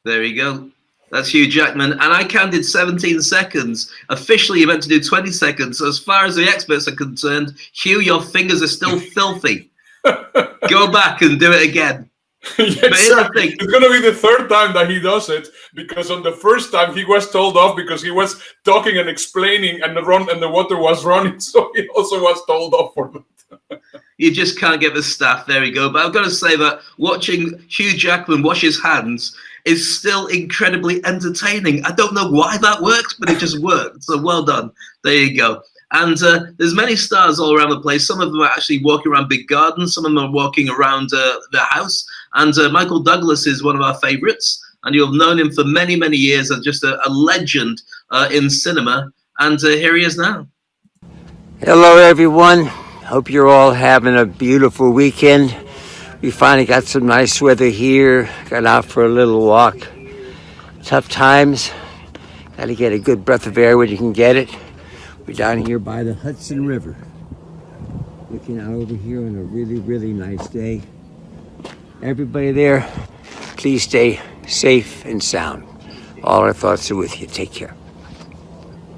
There you go. That's Hugh Jackman. And I counted 17 seconds. Officially, you're meant to do 20 seconds. So as far as the experts are concerned, Hugh, your fingers are still filthy. Go back and do it again. Exactly. It's going to be the third time that he does it, because on the first time he was told off because he was talking and explaining and the water was running, so he also was told off for that. You just can't get the staff. There we go. But I've got to say that watching Hugh Jackman wash his hands is still incredibly entertaining. I don't know why that works, but it just worked. So well done. There you go. And there's many stars all around the place. Some of them are actually walking around big gardens. Some of them are walking around their house. And Michael Douglas is one of our favorites. And you've known him for many, many years as just a legend in cinema. And here he is now. Hello, everyone. Hope you're all having a beautiful weekend. We finally got some nice weather here. Got out for a little walk. Tough times. Got to get a good breath of air when you can get it. We're down here by the Hudson River. Looking out over here on a really, really nice day. Everybody there, please stay safe and sound. All our thoughts are with you. Take care.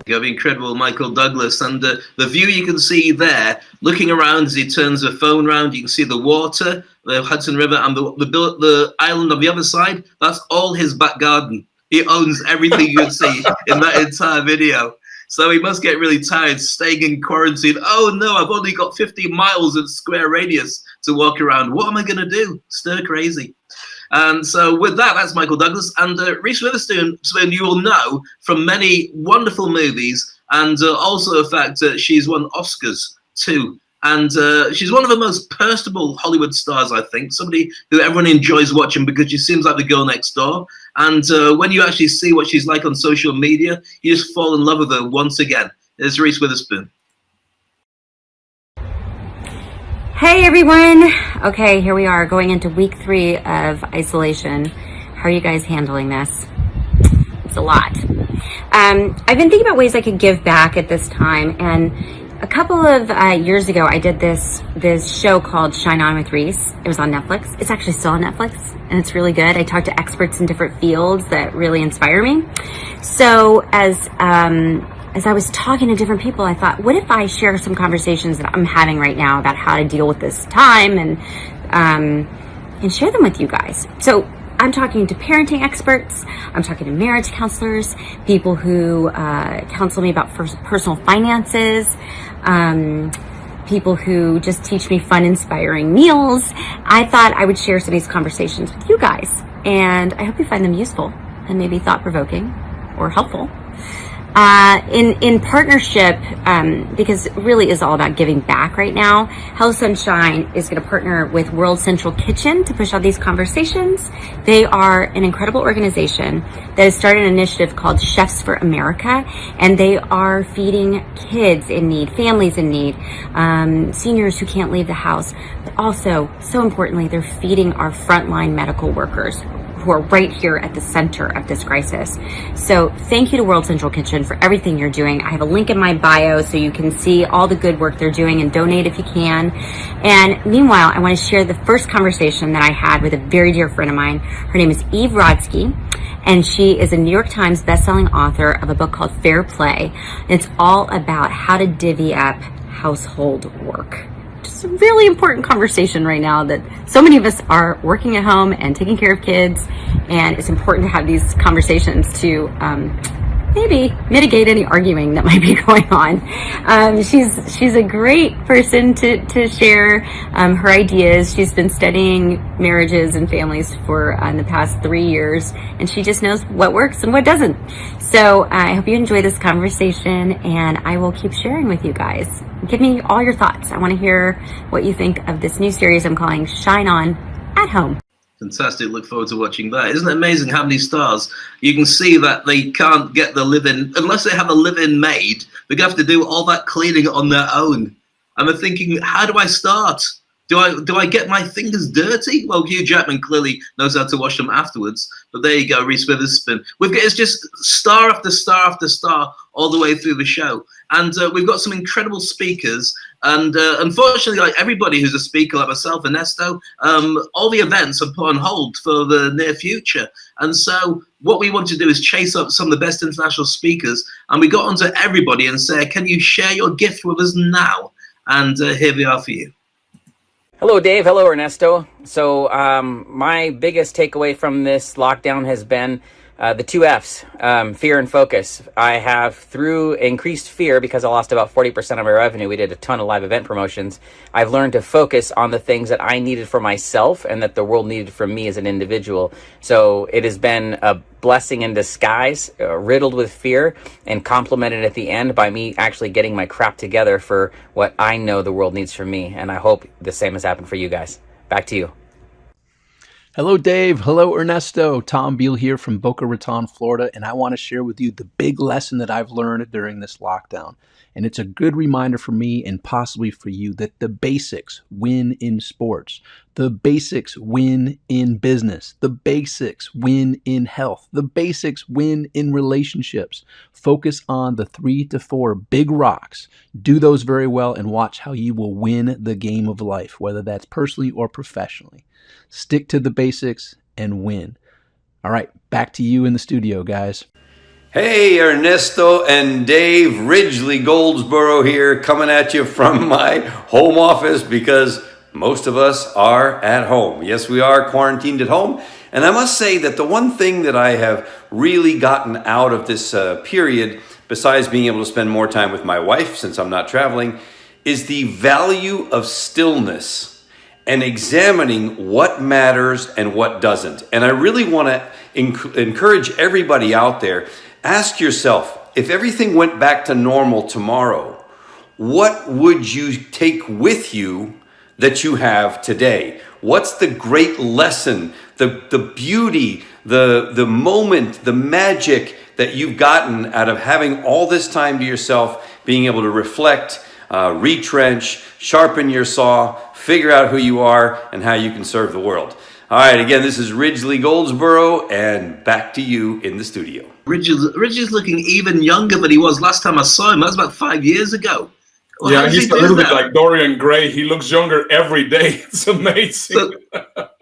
You have incredible Michael Douglas, and the view you can see there, looking around as he turns the phone around, you can see the water, the Hudson River, and the island on the other side. That's all his back garden. He owns everything you can see in that entire video. So he must get really tired staying in quarantine. Oh no, I've only got 50 miles of square radius to walk around. What am I going to do? Stir crazy. And so with that, that's Michael Douglas. And Reese Witherspoon, you will know from many wonderful movies, and also the fact that she's won Oscars too. And she's one of the most personable Hollywood stars, I think. Somebody who everyone enjoys watching because she seems like the girl next door. And when you actually see what she's like on social media, you just fall in love with her once again. There's Reese Witherspoon. Hey everyone. Okay, here we are going into week 3 of isolation. How are you guys handling this? It's a lot. I've been thinking about ways I could give back at this time, and a couple of years ago, I did this show called Shine On with Reese. It was on Netflix. It's actually still on Netflix, and it's really good. I talked to experts in different fields that really inspire me. So as I was talking to different people, I thought, what if I share some conversations that I'm having right now about how to deal with this time and share them with you guys. So I'm talking to parenting experts, I'm talking to marriage counselors, people who counsel me about personal finances, people who just teach me fun, inspiring meals. I thought I would share some of these conversations with you guys. and I hope you find them useful and maybe thought-provoking or helpful. In partnership, because it really is all about giving back right now, Hello Sunshine is going to partner with World Central Kitchen to push out these conversations. They are an incredible organization that has started an initiative called Chefs for America, and they are feeding kids in need, families in need, seniors who can't leave the house, but also, so importantly, they're feeding our frontline medical workers who are right here at the center of this crisis. So thank you to World Central Kitchen for everything you're doing. I have a link in my bio so you can see all the good work they're doing and donate if you can. And meanwhile, I want to share the first conversation that I had with a very dear friend of mine. Her name is Eve Rodsky, and she is a New York Times bestselling author of a book called Fair Play. It's all about how to divvy up household work. It's a really important conversation right now that so many of us are working at home and taking care of kids, and it's important to have these conversations to maybe mitigate any arguing that might be going on. She's a great person to share her ideas. She's been studying marriages and families for in the past 3 years, and she just knows what works and what doesn't. So I hope you enjoy this conversation, and I will keep sharing with you guys. Give me all your thoughts. I want to hear what you think of this new series I'm calling Shine On at Home. Fantastic. Look forward to watching that. Isn't it amazing how many stars? You can see that they can't get the live-in, unless they have a live-in maid, they're going to have to do all that cleaning on their own. And they're thinking, how do I start? Do I get my fingers dirty? Well, Hugh Jackman clearly knows how to wash them afterwards. But there you go, Reese Witherspoon. It's just star after star after star all the way through the show. And we've got some incredible speakers. And unfortunately, like everybody who's a speaker, like myself, Ernesto, all the events are put on hold for the near future. And so what we want to do is chase up some of the best international speakers. And we got onto everybody and say, can you share your gift with us now? And here we are for you. Hello, Dave. Hello, Ernesto. So my biggest takeaway from this lockdown has been the 2 F's, fear and focus. I have, through increased fear, because I lost about 40% of my revenue, we did a ton of live event promotions, I've learned to focus on the things that I needed for myself and that the world needed from me as an individual. So it has been a blessing in disguise, riddled with fear, and complemented at the end by me actually getting my crap together for what I know the world needs from me. And I hope the same has happened for you guys. Back to you. Hello, Dave. Hello, Ernesto. Tom Beal here from Boca Raton, Florida, and I want to share with you the big lesson that I've learned during this lockdown. And it's a good reminder for me and possibly for you that the basics win in sports. The basics win in business. The basics win in health. The basics win in relationships. Focus on the 3 to 4 big rocks. Do those very well and watch how you will win the game of life, whether that's personally or professionally. Stick to the basics and win. All right, back to you in the studio, guys. Hey, Ernesto and Dave, Ridgely Goldsborough here, coming at you from my home office because most of us are at home. Yes, we are quarantined at home. And I must say that the one thing that I have really gotten out of this period, besides being able to spend more time with my wife since I'm not traveling, is the value of stillness and examining what matters and what doesn't. And I really want to encourage everybody out there, ask yourself, if everything went back to normal tomorrow, what would you take with you that you have today? What's the great lesson, the beauty, the moment, the magic that you've gotten out of having all this time to yourself, being able to reflect, retrench, sharpen your saw, figure out who you are and how you can serve the world. All right, again, this is Ridgely Goldsborough, and back to you in the studio. Ridgely's looking even younger than he was last time I saw him. That was about 5 years ago. Well, yeah, he's a little bit like Dorian Gray. He looks younger every day. It's amazing. So,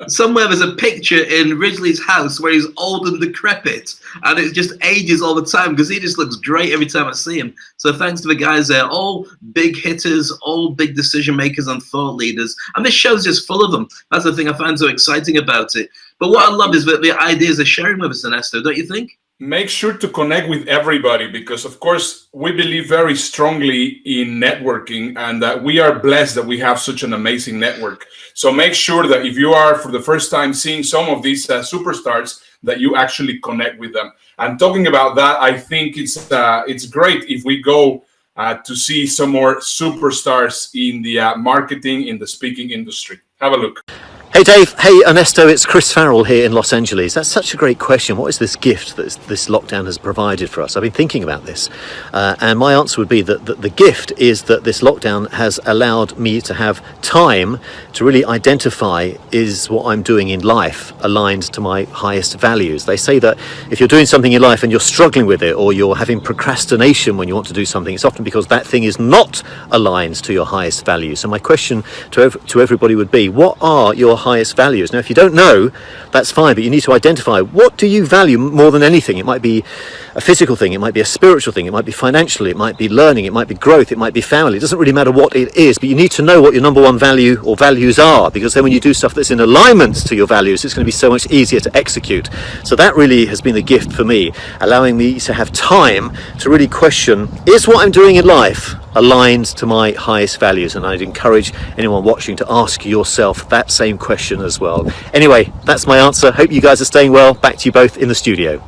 somewhere there's a picture in Ridgely's house where he's old and decrepit, and it just ages all the time because he just looks great every time I see him. So thanks to the guys there, all big hitters, all big decision makers and thought leaders. And this show's just full of them. That's the thing I find so exciting about it. But what I love is that the ideas they're sharing with us, Ernesto, don't you think? make sure to connect with everybody, because of course we believe very strongly in networking, and that we are blessed that we have such an amazing network. So make sure that if you are for the first time seeing some of these superstars, that you actually connect with them. And talking about that, I think it's great if we go to see some more superstars in the marketing, in the speaking industry. Have a look. Hey Dave, hey Ernesto, it's Chris Farrell here in Los Angeles. That's such a great question. What is this gift that this lockdown has provided for us? I've been thinking about this, and my answer would be that the gift is that this lockdown has allowed me to have time to really identify, is what I'm doing in life aligned to my highest values? They say that if you're doing something in life and you're struggling with it, or you're having procrastination when you want to do something, it's often because that thing is not aligned to your highest values. So my question to everybody would be, what are your highest values? Now, if you don't know, that's fine, but you need to identify, what do you value more than anything? It might be a physical thing, it might be a spiritual thing, it might be financial, it might be learning, it might be growth, it might be family. It doesn't really matter what it is, but you need to know what your number one value or values are, because then when you do stuff that's in alignment to your values, it's going to be so much easier to execute. So that really has been the gift for me, allowing me to have time to really question, is what I'm doing in life aligned to my highest values? And I'd encourage anyone watching to ask yourself that same question as well. Anyway, that's my answer. Hope you guys are staying well. Back to you both in the studio.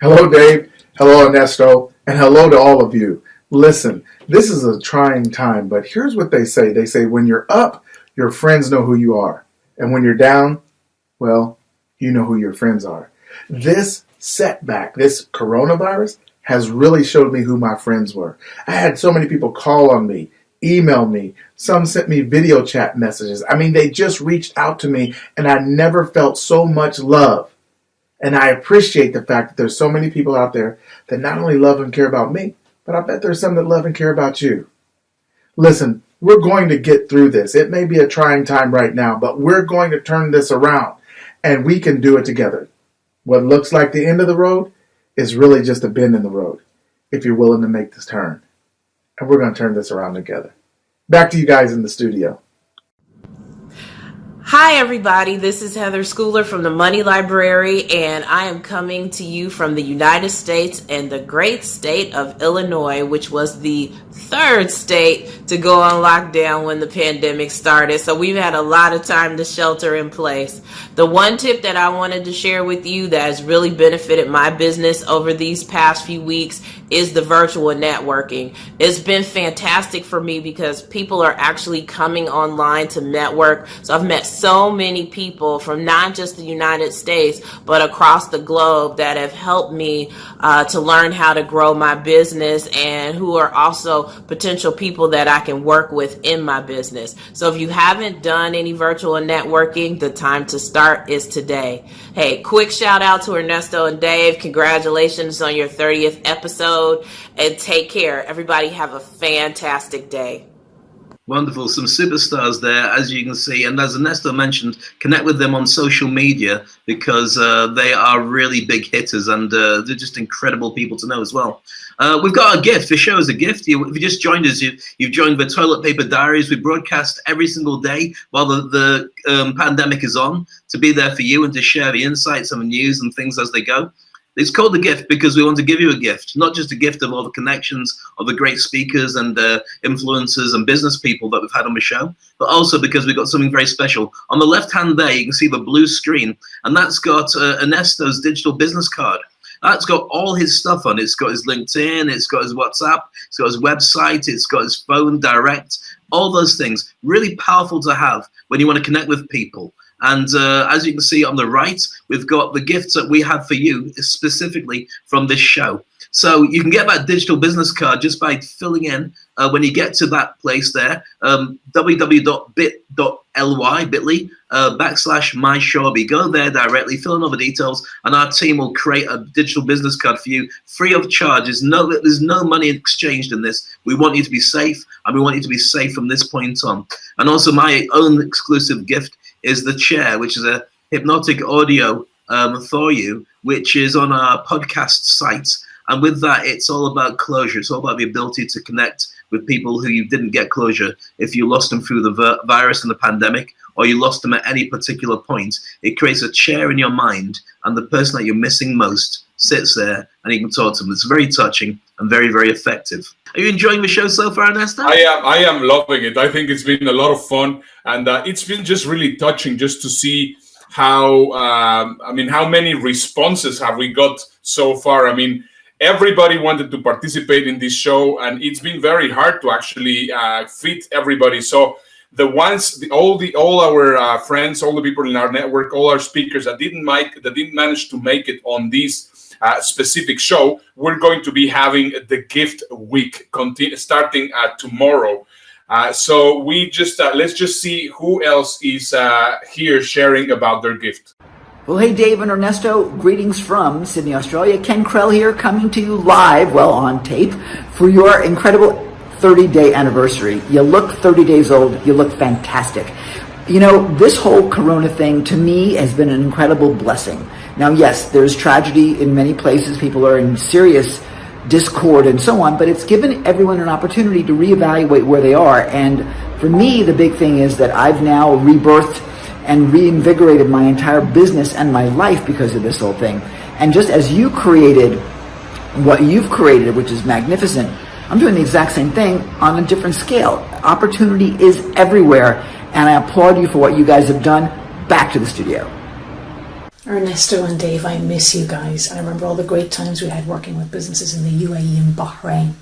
Hello, Dave. Hello, Ernesto. And hello to all of you. Listen, this is a trying time, but here's what they say. They say when you're up, your friends know who you are. And when you're down, well, you know who your friends are. This setback, this coronavirus, has really showed me who my friends were. I had so many people call on me, email me, some sent me video chat messages. I mean, they just reached out to me, and I never felt so much love. And I appreciate the fact that there's so many people out there that not only love and care about me, but I bet there's some that love and care about you. Listen, we're going to get through this. It may be a trying time right now, but we're going to turn this around, and we can do it together. What looks like the end of the road is really just a bend in the road, if you're willing to make this turn. And we're going to turn this around together. Back to you guys in the studio. Hi everybody, this is Heather Schooler from the Money Library, and I am coming to you from the United States and the great state of Illinois, which was the third state to go on lockdown when the pandemic started. So we've had a lot of time to shelter in place. The one tip that I wanted to share with you that has really benefited my business over these past few weeks is the virtual networking. It's been fantastic for me because people are actually coming online to network. So I've met so many people from not just the United States, but across the globe that have helped me to learn how to grow my business, and who are also potential people that I can work with in my business. So if you haven't done any virtual networking, the time to start is today. Hey, quick shout out to Ernesto and Dave. Congratulations on your 30th episode, and take care. Everybody have a fantastic day. Wonderful. Some superstars there, as you can see. And as Ernesto mentioned, connect with them on social media, because they are really big hitters, and they're just incredible people to know as well. We've got a gift. The show is a gift. If you just joined us, you've joined the Toilet Paper Diaries. We broadcast every single day while the pandemic is on, to be there for you and to share the insights and the news and things as they go. It's called the gift because we want to give you a gift, not just a gift of all the connections of the great speakers and influencers and business people that we've had on the show, but also because we've got something very special. On the left-hand there, you can see the blue screen, and that's got Ernesto's digital business card. That's got all his stuff on it. It's got his LinkedIn, it's got his WhatsApp, it's got his website, it's got his phone direct, all those things. Really powerful to have when you want to connect with people. And as you can see on the right, we've got the gifts that we have for you specifically from this show. So you can get that digital business card just by filling in when you get to that place there, www.bit.ly/myshawby. Go there directly, fill in all the details, and our team will create a digital business card for you free of charge. There's no money exchanged in this. We want you to be safe, and we want you to be safe from this point on. And also my own exclusive gift is the chair, which is a hypnotic audio for you, which is on our podcast site. And with that, it's all about closure. It's all about the ability to connect with people who you didn't get closure if you lost them through the virus and the pandemic, or you lost them at any particular point. It creates a chair in your mind, and the person that you're missing most sits there and you can talk to them. It's very touching and very, very effective. Are you enjoying the show so far, Ernesto? I am loving it. I think it's been a lot of fun, and it's been just really touching just to see how how many responses have we got so far. I mean, everybody wanted to participate in this show, and it's been very hard to actually fit everybody. So all our friends, all the people in our network, all our speakers that didn't manage to make it on this specific show, we're going to be having the gift week starting tomorrow. So we just let's just see who else is here sharing about their gift. Well, hey, Dave and Ernesto, greetings from Sydney, Australia. Ken Krell here, coming to you live, on tape, for your incredible 30-day anniversary. You look 30 days old. You look fantastic. You know, this whole Corona thing, to me, has been an incredible blessing. Now, yes, there's tragedy in many places. People are in serious discord and so on, but it's given everyone an opportunity to reevaluate where they are. And for me, the big thing is that I've now rebirthed and reinvigorated my entire business and my life because of this whole thing. And just as you created what you've created, which is magnificent, I'm doing the exact same thing on a different scale. Opportunity is everywhere, and I applaud you for what you guys have done. Back to the studio. Ernesto and Dave, I miss you guys. I remember all the great times we had working with businesses in the UAE and Bahrain.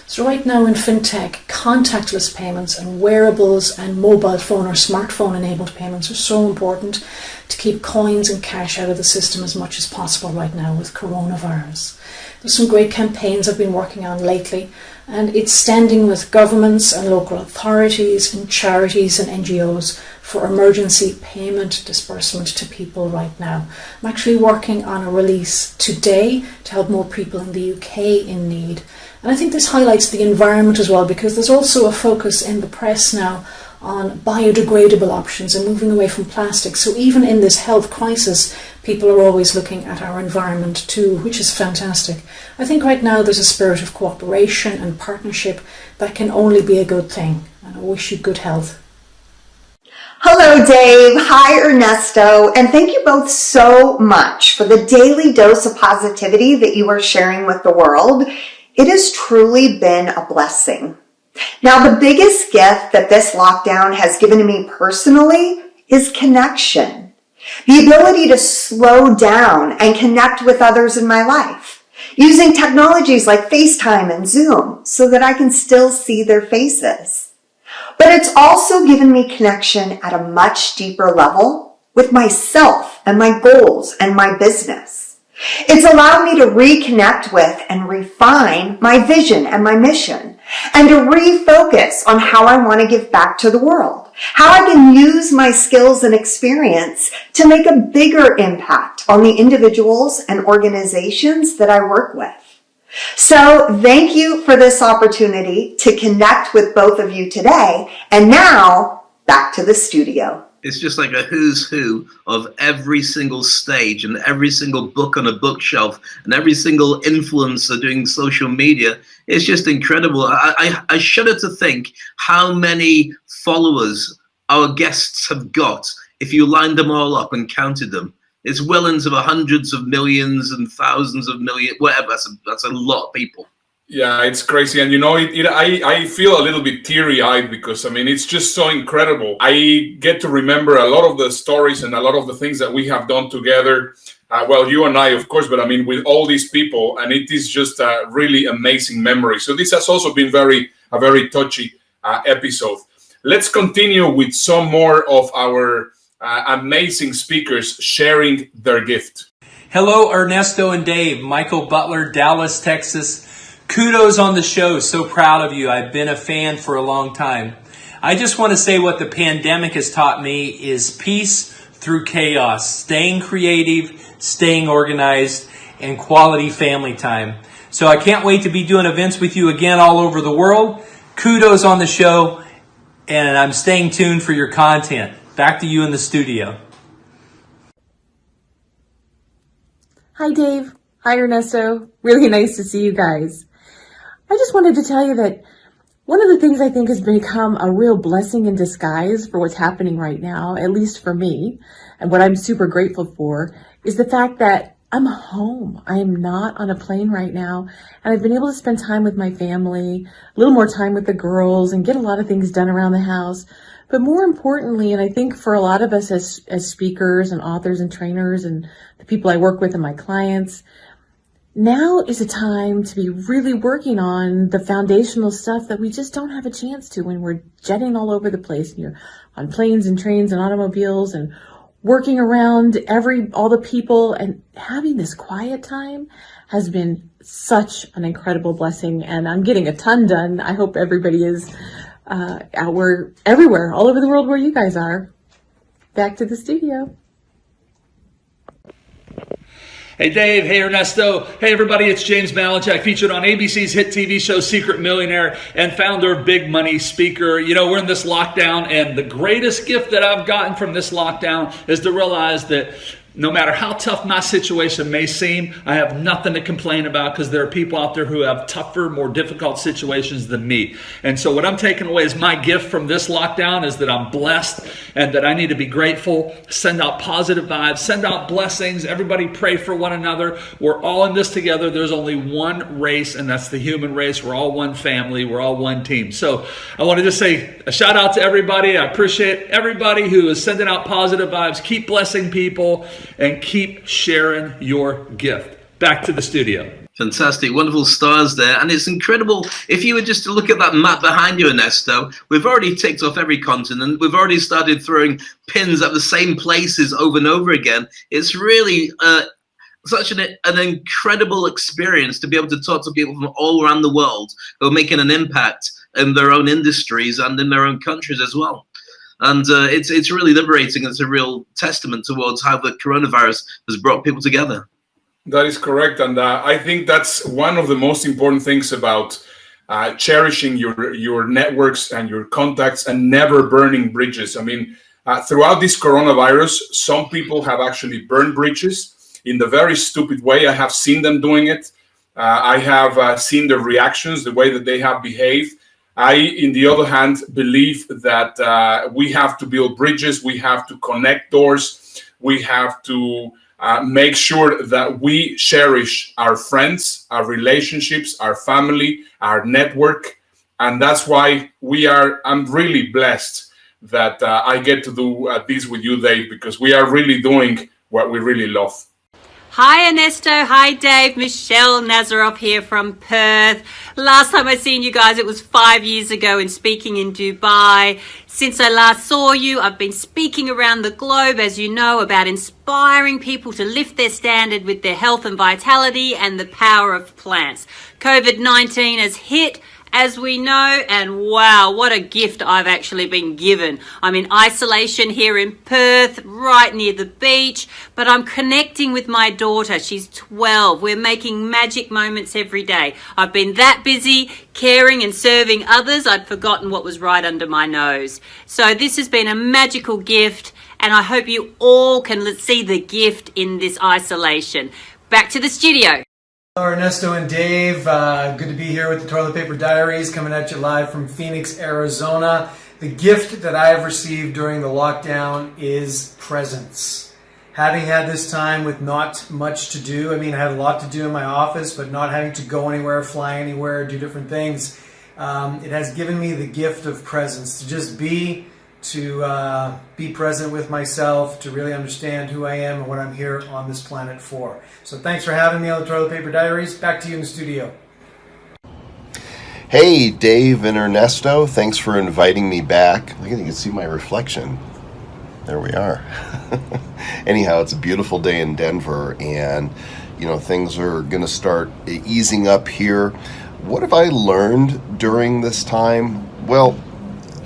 So right now in fintech, contactless payments and wearables and mobile phone or smartphone enabled payments are so important to keep coins and cash out of the system as much as possible right now with coronavirus. There's some great campaigns I've been working on lately, and it's standing with governments and local authorities and charities and NGOs for emergency payment disbursement to people right now. I'm actually working on a release today to help more people in the UK in need. And I think this highlights the environment as well, because there's also a focus in the press now on biodegradable options and moving away from plastic. So even in this health crisis, people are always looking at our environment too, which is fantastic. I think right now there's a spirit of cooperation and partnership that can only be a good thing. And I wish you good health. Hello, Dave. Hi, Ernesto. And thank you both so much for the daily dose of positivity that you are sharing with the world. It has truly been a blessing. Now, the biggest gift that this lockdown has given to me personally is connection. The ability to slow down and connect with others in my life, using technologies like FaceTime and Zoom so that I can still see their faces. But it's also given me connection at a much deeper level with myself and my goals and my business. It's allowed me to reconnect with and refine my vision and my mission, and to refocus on how I want to give back to the world, how I can use my skills and experience to make a bigger impact on the individuals and organizations that I work with. So thank you for this opportunity to connect with both of you today. And now back to the studio. It's just like a who's who of every single stage and every single book on a bookshelf and every single influencer doing social media. It's just incredible. I shudder to think how many followers our guests have got if you lined them all up and counted them. It's well into the hundreds of millions and thousands of millions, whatever. That's a lot of people. Yeah, it's crazy. And you know, I feel a little bit teary-eyed because, I mean, it's just so incredible. I get to remember a lot of the stories and a lot of the things that we have done together. Well, you and I, of course, but I mean, with all these people, and it is just a really amazing memory. So this has also been a very touchy episode. Let's continue with some more of our amazing speakers sharing their gift. Hello, Ernesto and Dave. Michael Butler, Dallas, Texas. Kudos on the show. So proud of you. I've been a fan for a long time. I just want to say what the pandemic has taught me is peace through chaos, staying creative, staying organized, and quality family time. So I can't wait to be doing events with you again all over the world. Kudos on the show, and I'm staying tuned for your content. Back to you in the studio. Hi, Dave. Hi, Ernesto. Really nice to see you guys. I just wanted to tell you that one of the things I think has become a real blessing in disguise for what's happening right now, at least for me, and what I'm super grateful for, is the fact that I'm home. I am not on a plane right now. And I've been able to spend time with my family, a little more time with the girls, and get a lot of things done around the house. But more importantly, and I think for a lot of us as speakers and authors and trainers and the people I work with and my clients, now is a time to be really working on the foundational stuff that we just don't have a chance to when we're jetting all over the place and you're on planes and trains and automobiles and working around all the people, and having this quiet time has been such an incredible blessing, and I'm getting a ton done. I hope everybody is everywhere, all over the world where you guys are. Back to the studio. Hey Dave, hey Ernesto, hey everybody, it's James Malinchak, featured on ABC's hit TV show Secret Millionaire and founder of Big Money Speaker. You know, we're in this lockdown, and the greatest gift that I've gotten from this lockdown is to realize that no matter how tough my situation may seem, I have nothing to complain about, because there are people out there who have tougher, more difficult situations than me. And so what I'm taking away is my gift from this lockdown is that I'm blessed and that I need to be grateful, send out positive vibes, send out blessings. Everybody pray for one another. We're all in this together. There's only one race, and that's the human race. We're all one family. We're all one team. So I want to just say a shout out to everybody. I appreciate everybody who is sending out positive vibes. Keep blessing people and keep sharing your gift. Back to the studio. Fantastic, wonderful stars there. And it's incredible. If you were just to look at that map behind you, Ernesto, we've already ticked off every continent. We've already started throwing pins at the same places over and over again. It's really such an incredible experience to be able to talk to people from all around the world who are making an impact in their own industries and in their own countries as well. And it's really liberating. It's a real testament towards how the coronavirus has brought people together. That is correct. And I think that's one of the most important things about cherishing your networks and your contacts and never burning bridges. I mean, throughout this coronavirus, some people have actually burned bridges in the very stupid way. I have seen them doing it. I have seen the reactions, the way that they have behaved. I, in the other hand, believe that we have to build bridges, we have to connect doors, we have to make sure that we cherish our friends, our relationships, our family, our network. And that's why I'm really blessed that I get to do this with you, Dave, because we are really doing what we really love. Hi Ernesto, hi Dave, Michelle Nazaroff here from Perth. Last time I seen you guys, it was 5 years ago in speaking in Dubai. Since I last saw you, I've been speaking around the globe, as you know, about inspiring people to lift their standard with their health and vitality and the power of plants. COVID-19 has hit, as we know, and wow, what a gift I've actually been given. I'm in isolation here in Perth, right near the beach, but I'm connecting with my daughter. She's 12. We're making magic moments every day. I've been that busy caring and serving others, I'd forgotten what was right under my nose. So this has been a magical gift, and I hope you all can see the gift in this isolation. Back to the studio. Hello, Ernesto and Dave. Good to be here with the Toilet Paper Diaries, coming at you live from Phoenix, Arizona. The gift that I have received during the lockdown is presence. Having had this time with not much to do, I had a lot to do in my office, but not having to go anywhere, fly anywhere, do different things, it has given me the gift of presence, to just be present with myself, to really understand who I am and what I'm here on this planet for. So thanks for having me on the Toilet Paper Diaries. Back to you in the studio. Hey, Dave and Ernesto. Thanks for inviting me back. I think you can see my reflection. There we are. Anyhow, it's a beautiful day in Denver, and things are going to start easing up here. What have I learned during this time? Well,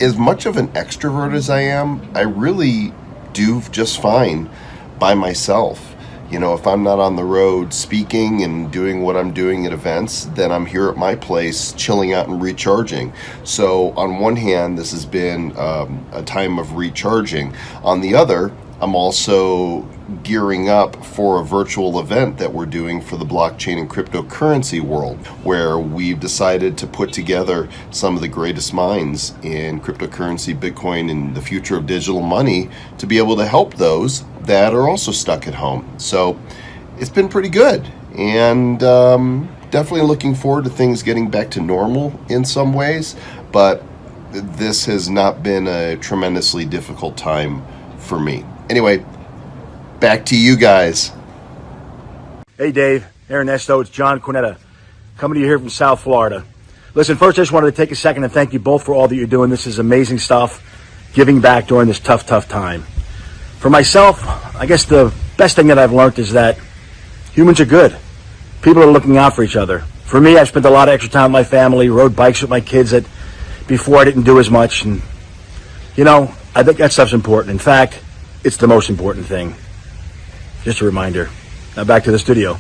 as much of an extrovert as I am, I really do just fine by myself. If I'm not on the road speaking and doing what I'm doing at events, then I'm here at my place chilling out and recharging. So on one hand, this has been a time of recharging. On the other, I'm also gearing up for a virtual event that we're doing for the blockchain and cryptocurrency world, where we've decided to put together some of the greatest minds in cryptocurrency, Bitcoin, and the future of digital money to be able to help those that are also stuck at home. So it's been pretty good. And definitely looking forward to things getting back to normal in some ways. But this has not been a tremendously difficult time for me. Anyway, back to you guys. Hey Dave, hey Ernesto, it's John Quinetta, coming to you here from South Florida. Listen, first I just wanted to take a second and thank you both for all that you're doing. This is amazing stuff, giving back during this tough time. For myself, I guess the best thing that I've learned is that humans are good. People are looking out for each other. For me, I've spent a lot of extra time with my family, rode bikes with my kids that before I didn't do as much. And, you know, I think that stuff's important. In fact, it's the most important thing. Just a reminder. Now back to the studio.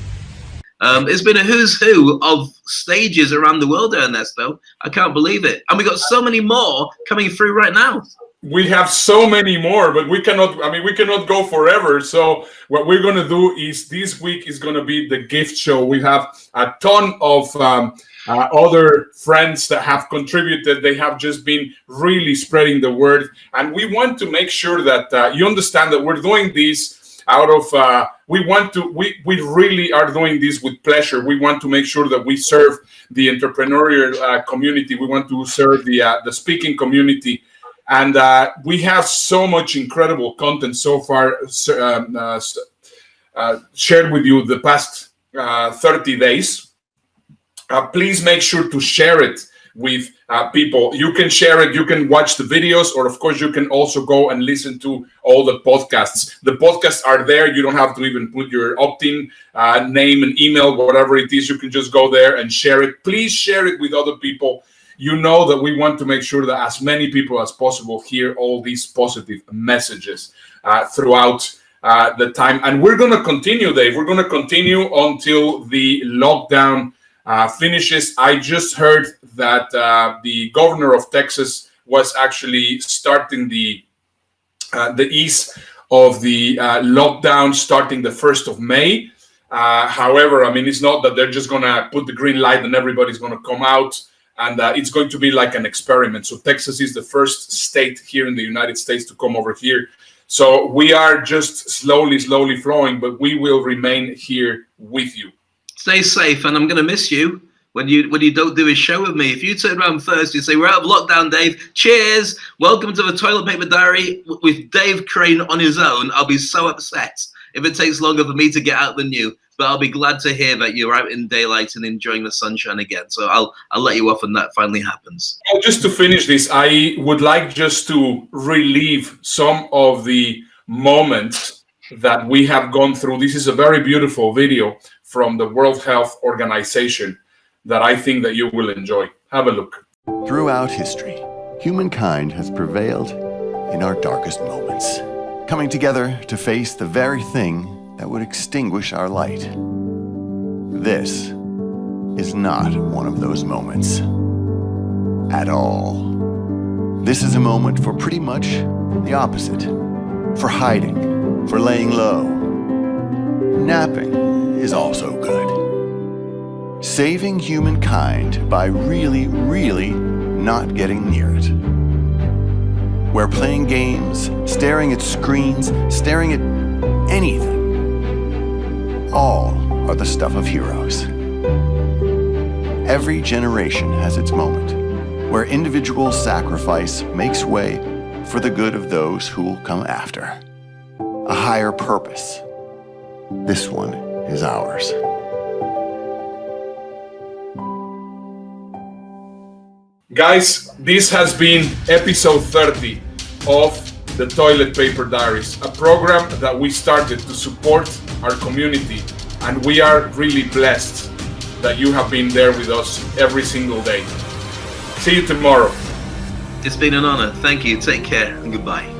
It's been a who's who of stages around the world, Ernesto. I can't believe it. And we got so many more coming through right now. We have so many more, but we cannot go forever. So what we're going to do is this week is going to be the gift show. We have a ton of other friends that have contributed. They have just been really spreading the word. And we want to make sure that you understand that we're doing this out of, we really are doing this with pleasure. We want to make sure that we serve the entrepreneurial community. We want to serve the speaking community. And we have so much incredible content so far shared with you the past 30 days. Please make sure to share it with people. You can share it, you can watch the videos, or of course you can also go and listen to all the podcasts. The podcasts are there. You don't have to even put your opt-in name and email, whatever it is. You can just go there and share it. Please share it with other people. You know that we want to make sure that as many people as possible hear all these positive messages throughout the time. And we're going to continue, Dave. We're going to continue until the lockdown finishes. I just heard that the governor of Texas was actually starting the ease of the lockdown starting the 1st of May. However, I mean, it's not that they're just going to put the green light and everybody's going to come out. And it's going to be like an experiment. So Texas is the first state here in the United States to come over here. So we are just slowly flowing, but we will remain here with you. Stay safe, and I'm going to miss you when you don't do a show with me. If you turn around Thursday and say, we're out of lockdown, Dave, cheers, welcome to the Toilet Paper Diary with Dave Crane on his own, I'll be so upset if it takes longer for me to get out than you. But I'll be glad to hear that you're out in daylight and enjoying the sunshine again. So I'll let you off when that finally happens. Well, just to finish this, I would like just to relive some of the moments that we have gone through. This is a very beautiful video from the World Health Organization that I think that you will enjoy. Have a look. Throughout history, humankind has prevailed in our darkest moments, coming together to face the very thing that would extinguish our light. This is not one of those moments at all. This is a moment for pretty much the opposite. For hiding, for laying low. Napping is also good. Saving humankind by really not getting near it. Where playing games, staring at screens, staring at anything, all are the stuff of heroes. Every generation has its moment, where individual sacrifice makes way for the good of those who will come after. A higher purpose. This one is ours. Guys, this has been episode 30 of the Toilet Paper Diaries, a program that we started to support our community, and we are really blessed that you have been there with us every single day. See you tomorrow. It's been an honor. Thank you. Take care and goodbye.